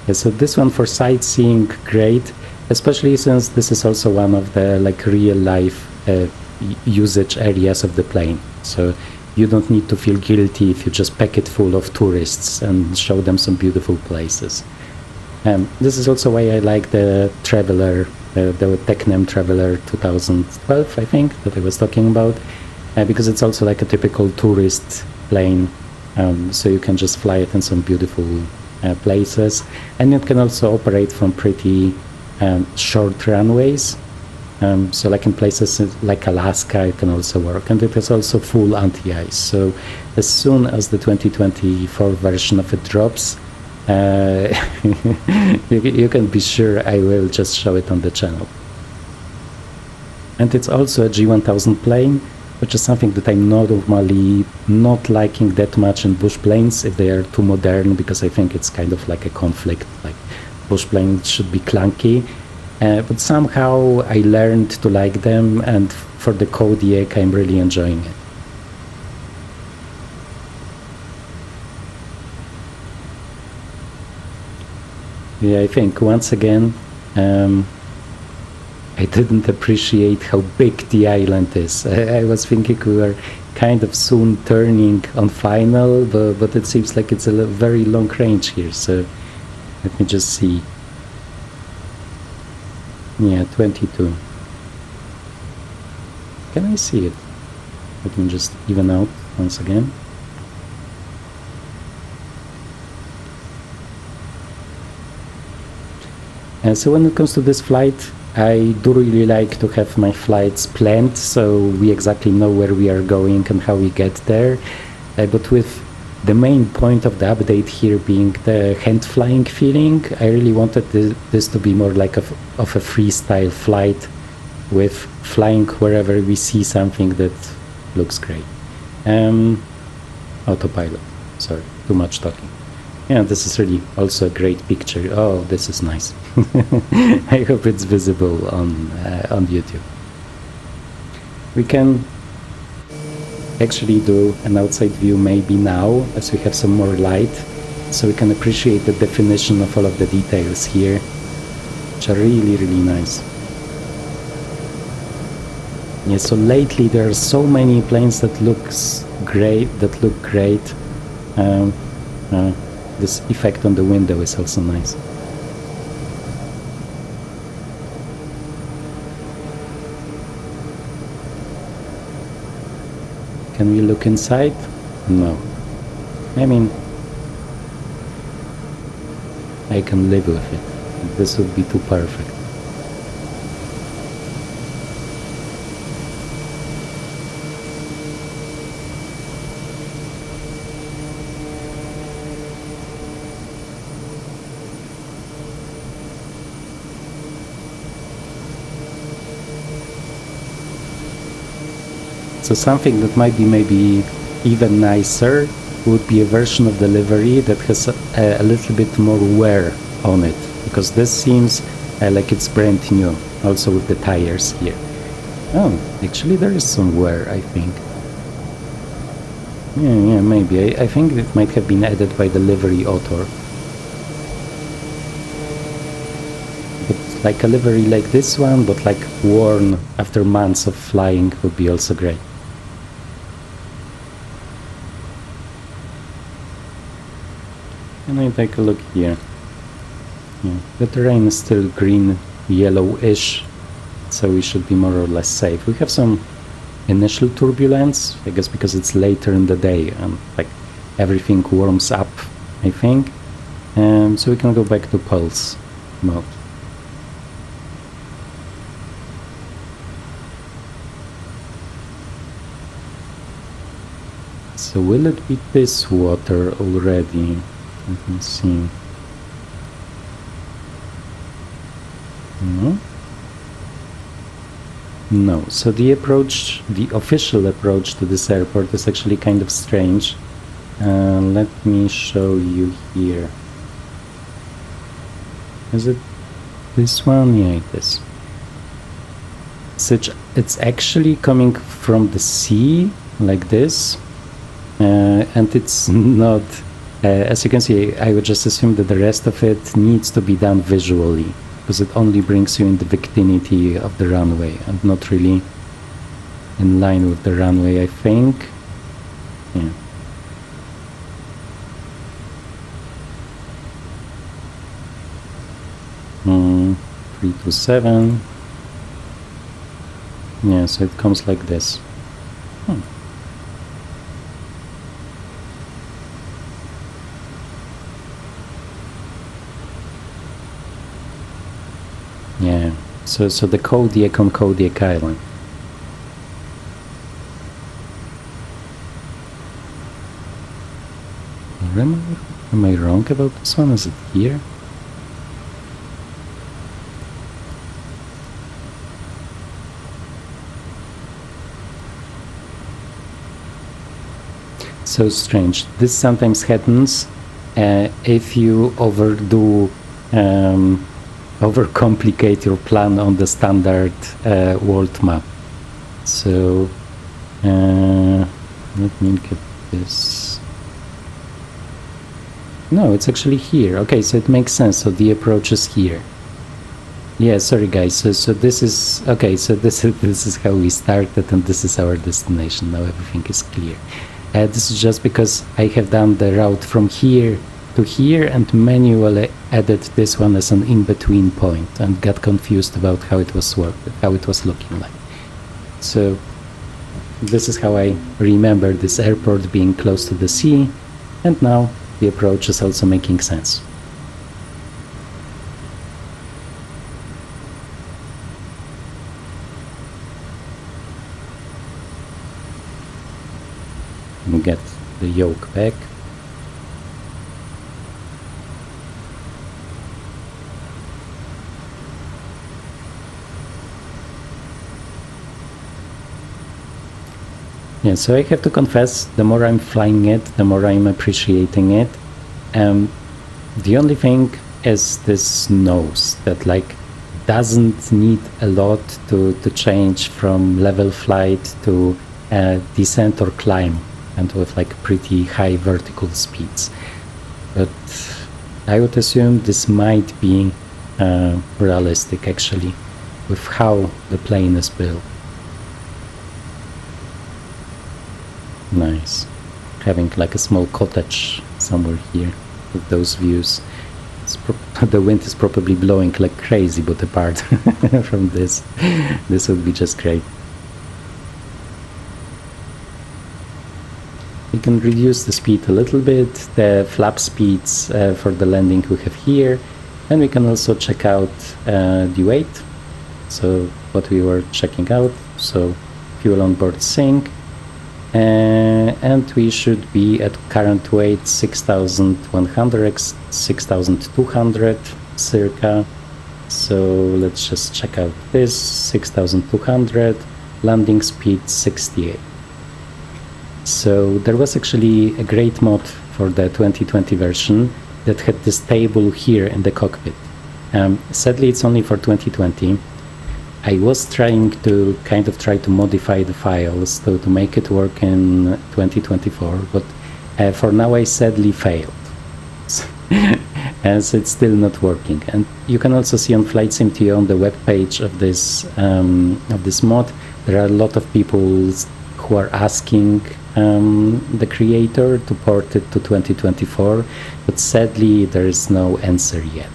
Yeah, so this one for sightseeing, great, especially since this is also one of the like real life usage areas of the plane. So you don't need to feel guilty if you just pack it full of tourists and show them some beautiful places. This is also why I like the Traveler, the Tecnem Traveler 2012, I think, that I was talking about, because it's also like a typical tourist plane, so you can just fly it in some beautiful places, and it can also operate from pretty short runways. So like in places like Alaska, it can also work, and it is also full anti-ice. So as soon as the 2024 version of it drops, you can be sure I will just show it on the channel. And it's also a G1000 plane, which is something that I'm normally not liking that much in bush planes if they are too modern, because I think it's kind of like a conflict, like bush planes should be clunky. But somehow I learned to like them, and for the Kodiak I'm really enjoying it. Yeah, I think once again I didn't appreciate how big the island is. I was thinking we were kind of soon turning on final, but it seems like it's a very long range here, so let me just see. Yeah, 22. Can I see it? Let me just even out once again. So when it comes to this flight, I do really like to have my flights planned, so we exactly know where we are going and how we get there. But with the main point of the update here being the hand flying feeling, I really wanted this to be more like of a freestyle flight, with flying wherever we see something that looks great. Autopilot, sorry, too much talking. Yeah, this is really also a great picture. Oh, this is nice. I hope it's visible on YouTube. We can actually do an outside view maybe now, as we have some more light, so we can appreciate the definition of all of the details here, which are really, really nice. Yeah, so lately there are so many planes that look great. This effect on the window is also nice. Can we look inside? No. I mean, I can live with it. This would be too perfect. So something that might be maybe even nicer would be a version of the livery that has a little bit more wear on it, because this seems like it's brand new, also with the tires here. Oh, actually there is some wear, I think. Yeah, maybe. I think it might have been added by the livery author. But like a livery like this one, but like worn after months of flying, would be also great. Can I take a look here? Yeah, the terrain is still green, yellowish, so we should be more or less safe. We have some initial turbulence, I guess because it's later in the day and like everything warms up, I think. So we can go back to pulse mode. So will it be this water already? Let me see. No? No. So the approach, the official approach to this airport is actually kind of strange. Let me show you here. Is it this one? Yeah, it is. So it's actually coming from the sea, like this. And it's not... as you can see, I would just assume that the rest of it needs to be done visually, because it only brings you in the vicinity of the runway and not really in line with the runway, I think. Yeah. Mm, 327. Yeah, so it comes like this. Yeah, so the Kodiak on Kodiak Island. Am I wrong about this one? Is it here? So strange. This sometimes happens if you overcomplicate your plan on the standard world map. So let me get this. No, it's actually here. Okay, so it makes sense. So the approach is here. Yeah, sorry guys. So this is okay. So this is how we started, and this is our destination. Now everything is clear. This is just because I have done the route from here to here and manually added this one as an in-between point and got confused about how it was looking like. So this is how I remember this airport being close to the sea, and now the approach is also making sense. We get the yoke back. Yeah, so I have to confess, the more I'm flying it, the more I'm appreciating it. The only thing is this nose that like doesn't need a lot to change from level flight to descent or climb, and with like pretty high vertical speeds. But I would assume this might be realistic actually with how the plane is built. Nice. Having like a small cottage somewhere here with those views. The wind is probably blowing like crazy, but apart from this would be just great. We can reduce the speed a little bit, the flap speeds for the landing we have here, and we can also check out the weight. So what we were checking out, so fuel on board sink, and we should be at current weight 6,100, 6,200 circa. So let's just check out this, 6,200, landing speed 68. So there was actually a great mod for the 2020 version that had this table here in the cockpit. Sadly, it's only for 2020. I was trying to try to modify the files to make it work in 2024, but for now I sadly failed, as it's still not working. And you can also see on Flight Sim2 on the web page of this mod, there are a lot of people who are asking the creator to port it to 2024, but sadly there is no answer yet.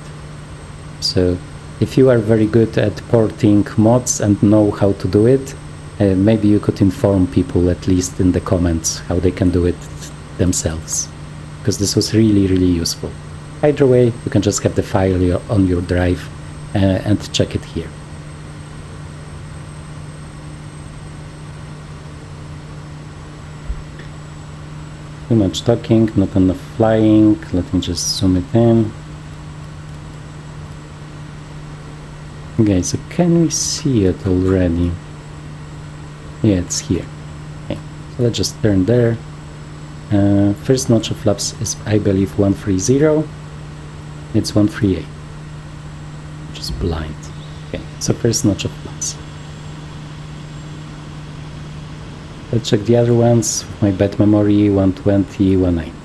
So if you are very good at porting mods and know how to do it, maybe you could inform people at least in the comments how they can do it themselves, because this was really, really useful. Either way, you can just have the file on your drive and check it here. Too much talking, not enough flying. Let me just zoom it in. Okay, so can we see it already? Yeah, it's here. Okay, so let's just turn there. First notch of flaps is, I believe, 130. It's 138. Just blind. Okay, so first notch of flaps. Let's check the other ones. My bad memory, 120, 180.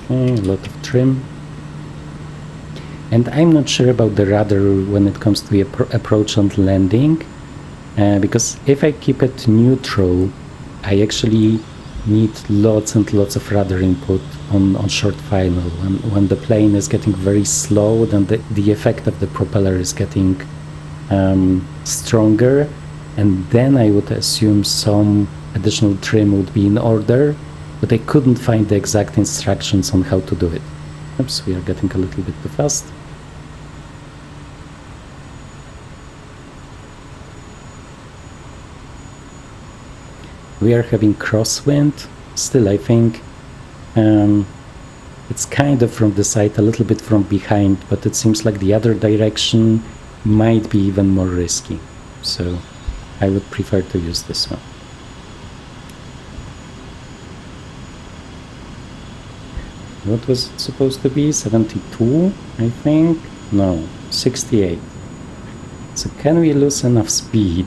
Okay, a lot of trim. And I'm not sure about the rudder when it comes to the approach and landing, because if I keep it neutral, I actually need lots and lots of rudder input on short final. When the plane is getting very slow, then the effect of the propeller is getting stronger, and then I would assume some additional trim would be in order, but I couldn't find the exact instructions on how to do it. Oops, we are getting a little bit too fast. We are having crosswind. Still, I think it's kind of from the side, a little bit from behind, but it seems like the other direction might be even more risky. So I would prefer to use this one. What was it supposed to be? 72, I think? No, 68. So can we lose enough speed?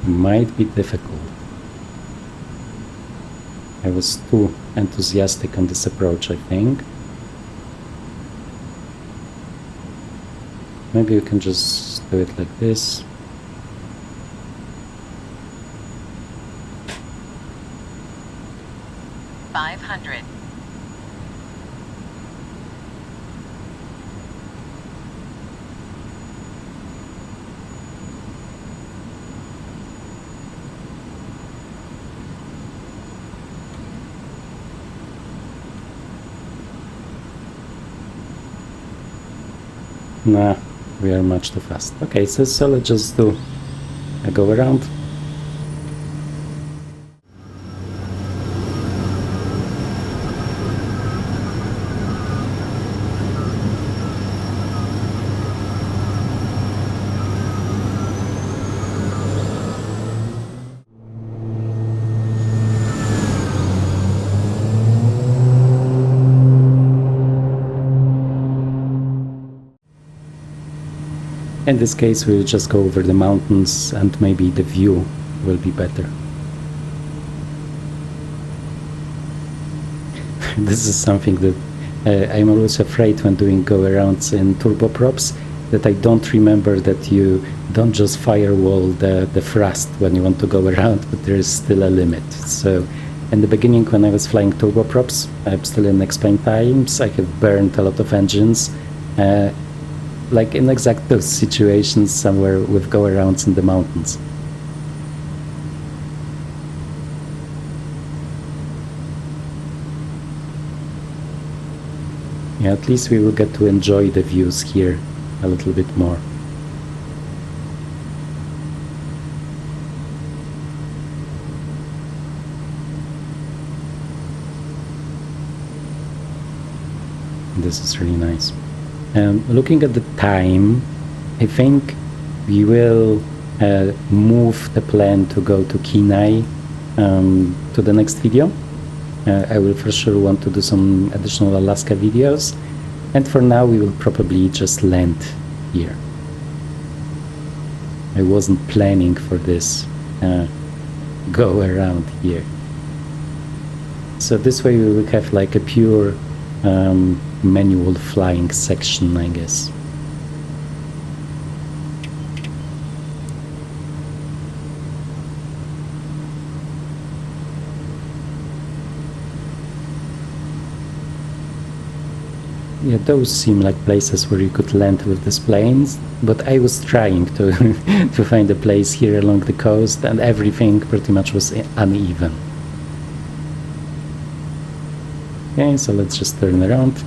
Might be difficult. I was too enthusiastic on this approach, I think. Maybe we can just do it like this. Nah, we are much too fast. Okay, so let's just do a go around. In this case, we'll just go over the mountains and maybe the view will be better. This is something that I'm always afraid when doing go-arounds in turboprops, that I don't remember that you don't just firewall the thrust when you want to go around, but there is still a limit. So in the beginning, when I was flying turboprops, I'm still in explained times, I have burned a lot of engines. Like in exact those situations somewhere with go-arounds in the mountains. Yeah, at least we will get to enjoy the views here a little bit more. This is really nice. Looking at the time, I think we will move the plan to go to Kenai to the next video. I will for sure want to do some additional Alaska videos, and for now we will probably just land here. I wasn't planning for this go around here. So this way we will have like a pure manual flying section, I guess. Yeah, those seem like places where you could land with these planes, but I was trying to to find a place here along the coast, and everything pretty much was uneven. Okay, so let's just turn around.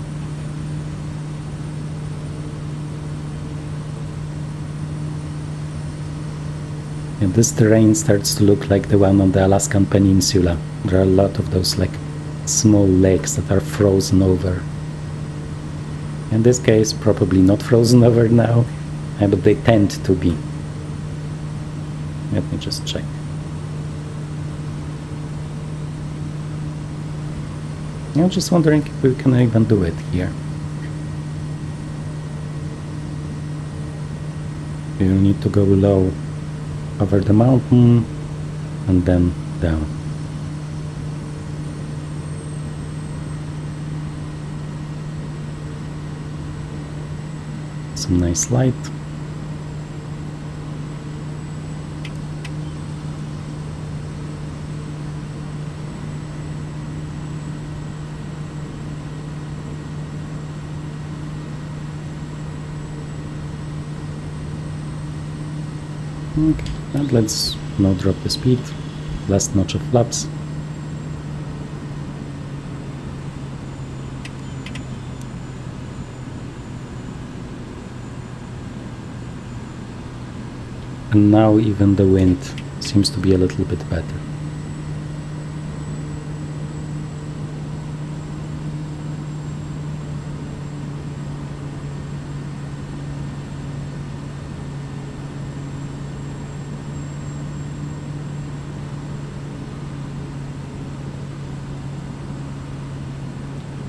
And this terrain starts to look like the one on the Alaskan Peninsula. There are a lot of those like small lakes that are frozen over. In this case, probably not frozen over now, but they tend to be. Let me just check. I'm just wondering if we can even do it here. We'll need to go low over the mountain and then down. Some nice light. Okay, and let's now drop the speed. Last notch of flaps. And now even the wind seems to be a little bit better.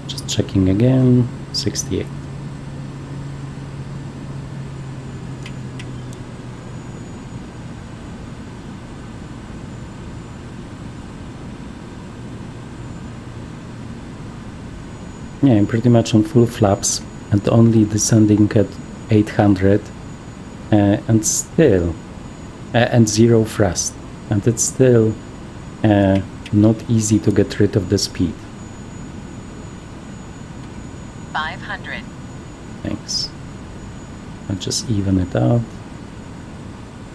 Just checking again, 68. Yeah, I'm pretty much on full flaps and only descending at 800 and still and zero thrust, and it's still not easy to get rid of the speed. 500. Thanks. I'll just even it out.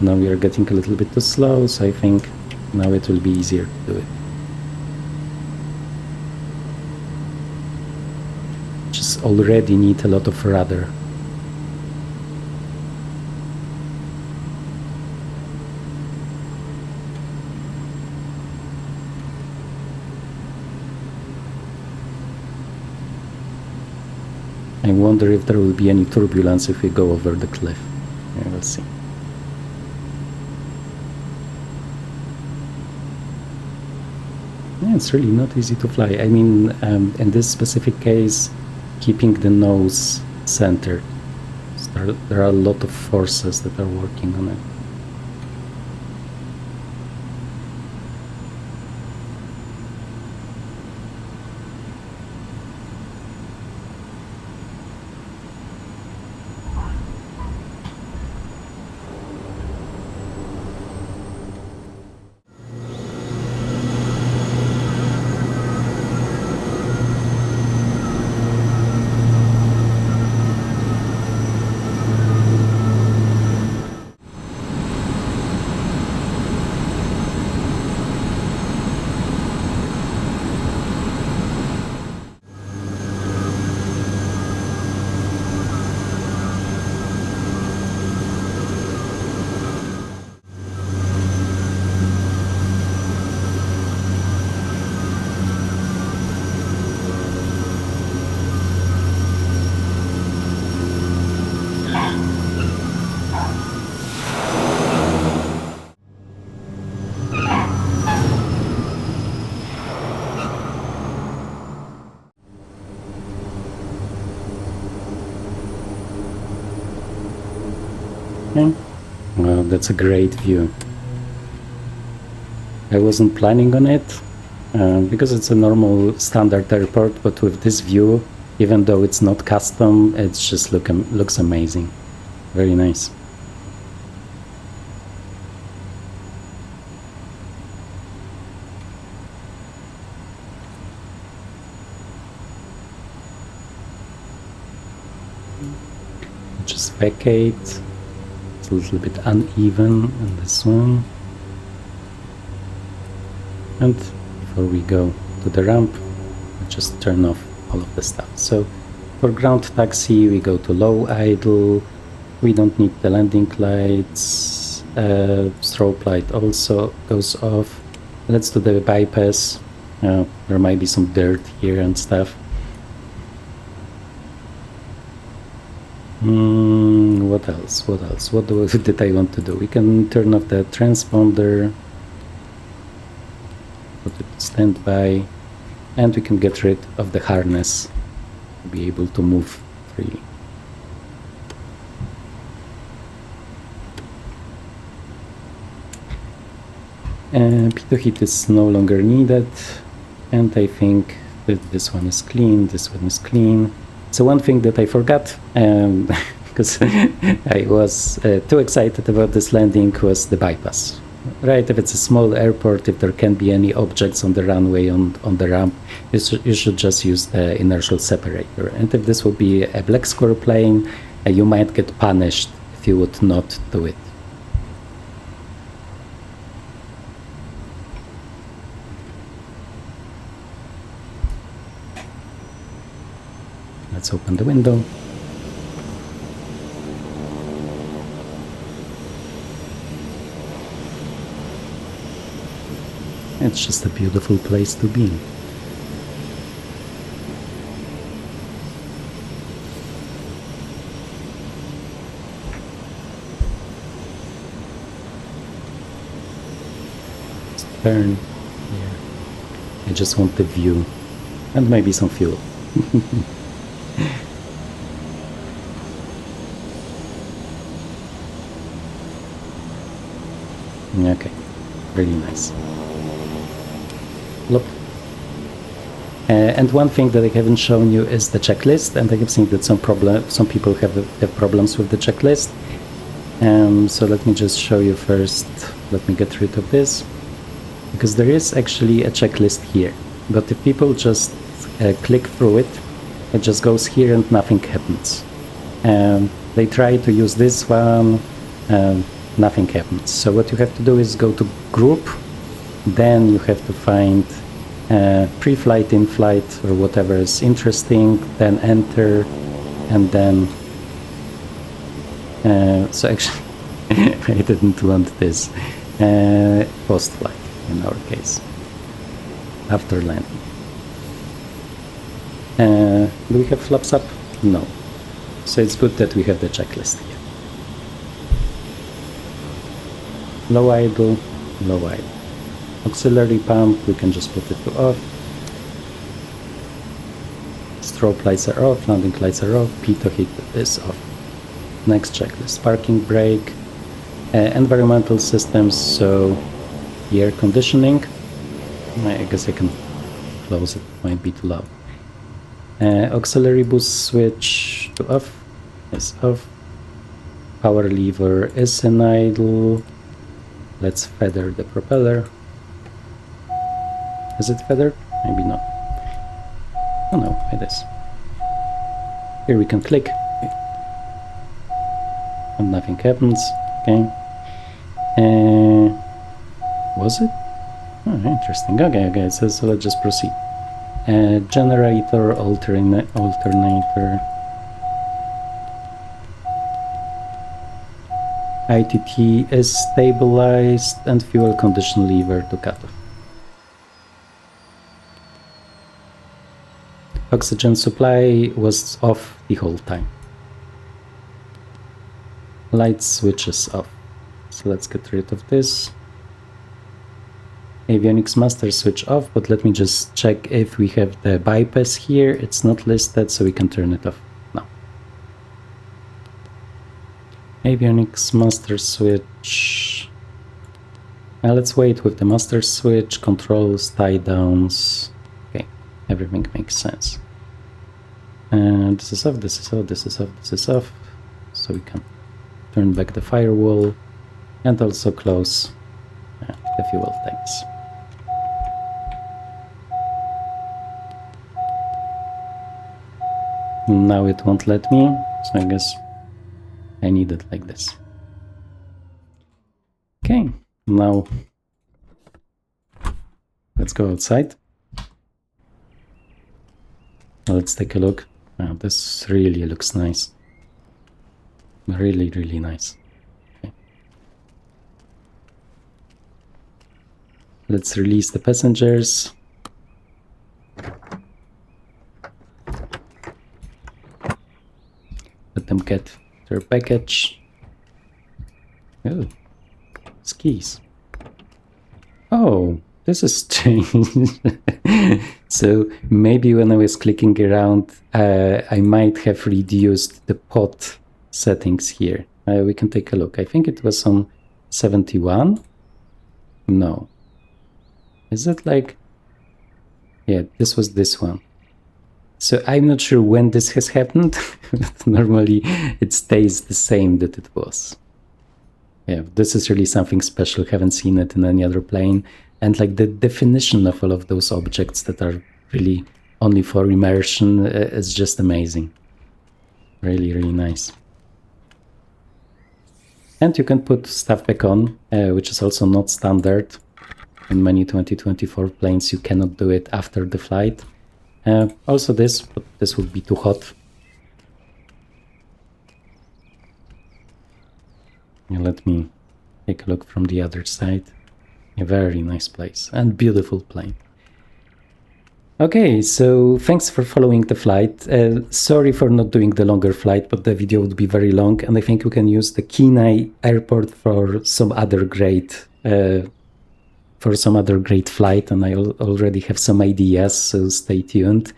Now we are getting a little bit too slow, so I think now it will be easier to do it. Just already need a lot of rudder. I wonder if there will be any turbulence if we go over the cliff. Yeah, we'll see. Yeah, it's really not easy to fly. I mean, in this specific case, keeping the nose centered. There are a lot of forces that are working on it. Okay. Well, that's a great view. I wasn't planning on it because it's a normal standard airport, but with this view, even though it's not custom, it's just looks amazing. Very nice. Just vacate. A little bit uneven on this one, and before we go to the ramp, we just turn off all of the stuff. So for ground taxi we go to low idle. We don't need the landing lights. Strobe light also goes off. Let's do the bypass. There might be some dirt here and stuff. What else? What else? What did I want to do? We can turn off the transponder, put it to standby, and we can get rid of the harness to be able to move freely. Pitot heat is no longer needed, and I think that this one is clean, this one is clean. So one thing that I forgot, because because I was too excited about this landing, was the bypass. Right, if it's a small airport, if there can be any objects on the runway, on the ramp, you should just use the inertial separator. And if this would be a black square plane, you might get punished if you would not do it. Let's open the window. It's just a beautiful place to be. Let's turn here. I just want the view and maybe some fuel. Okay, really nice. Look. And one thing that I haven't shown you is the checklist, and I have seen that some people have problems with the checklist. So let me just show you first. Let me get rid of this, because there is actually a checklist here. But if people just click through it, it just goes here and nothing happens. They try to use this one, nothing happens. So what you have to do is go to group, then you have to find pre-flight, in-flight, or whatever is interesting, then enter, and then so actually I didn't want this, post-flight in our case, after landing. Do we have flaps up? No. So it's good that we have the checklist here. Low idle, low idle. Auxiliary pump, we can just put it to off. Strobe lights are off, landing lights are off, pitot heat is off. Next checklist, parking brake, environmental systems, so air conditioning. I guess I can close it, might be too loud. Auxiliary boost switch to off is off. Power lever is in idle. Let's feather the propeller. Is it feathered? Maybe not. Oh no, it is. Here we can click. And nothing happens. Okay. Was it? Oh, interesting. Okay, so let's just proceed. Generator, alternator. ITT is stabilized, and fuel condition lever to cut off. Oxygen supply was off the whole time. Light switch is off. So let's get rid of this. Avionics master switch off, but let me just check if we have the bypass here. It's not listed, so we can turn it off now. Avionics master switch. Let's wait with the master switch, controls, tie downs. Okay, everything makes sense. And this is off, this is off, this is off, this is off. So we can turn back the firewall and also close the fuel tanks. Now it won't let me, so I guess I need it like this. Okay, now let's go outside. Let's take a look. Wow, this really looks nice. Really, really nice. Okay. Let's release the passengers. Let them get their package. Oh, skis. Oh, this is strange. So maybe when I was clicking around, I might have reduced the pod settings here. We can take a look. I think it was on 71. No. Is it like... Yeah, this was this one. So I'm not sure when this has happened, but normally it stays the same that it was. Yeah, this is really something special. Haven't seen it in any other plane. And like the definition of all of those objects that are really only for immersion is just amazing. Really, really nice. And you can put stuff back on, which is also not standard. In many 2024 planes, you cannot do it after the flight. Also this, but this would be too hot. Let me take a look from the other side. A very nice place and beautiful plane. Okay, so thanks for following the flight. Sorry for not doing the longer flight, but the video would be very long, and I think we can use the Kenai airport for some other great flight, and I already have some ideas, so stay tuned.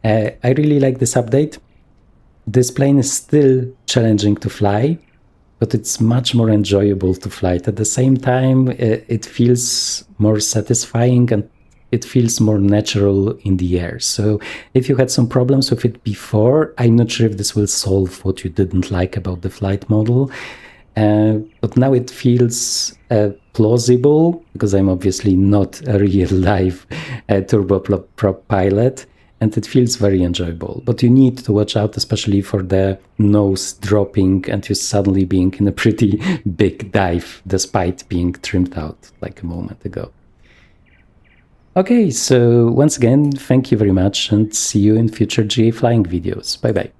I really like this update. This plane is still challenging to fly, but it's much more enjoyable to fly. At the same time, it feels more satisfying and it feels more natural in the air. So if you had some problems with it before, I'm not sure if this will solve what you didn't like about the flight model. But now it feels plausible, because I'm obviously not a real live turboprop pilot, and it feels very enjoyable. But you need to watch out, especially for the nose dropping and you suddenly being in a pretty big dive, despite being trimmed out like a moment ago. Okay, so once again, thank you very much, and see you in future GA flying videos. Bye bye.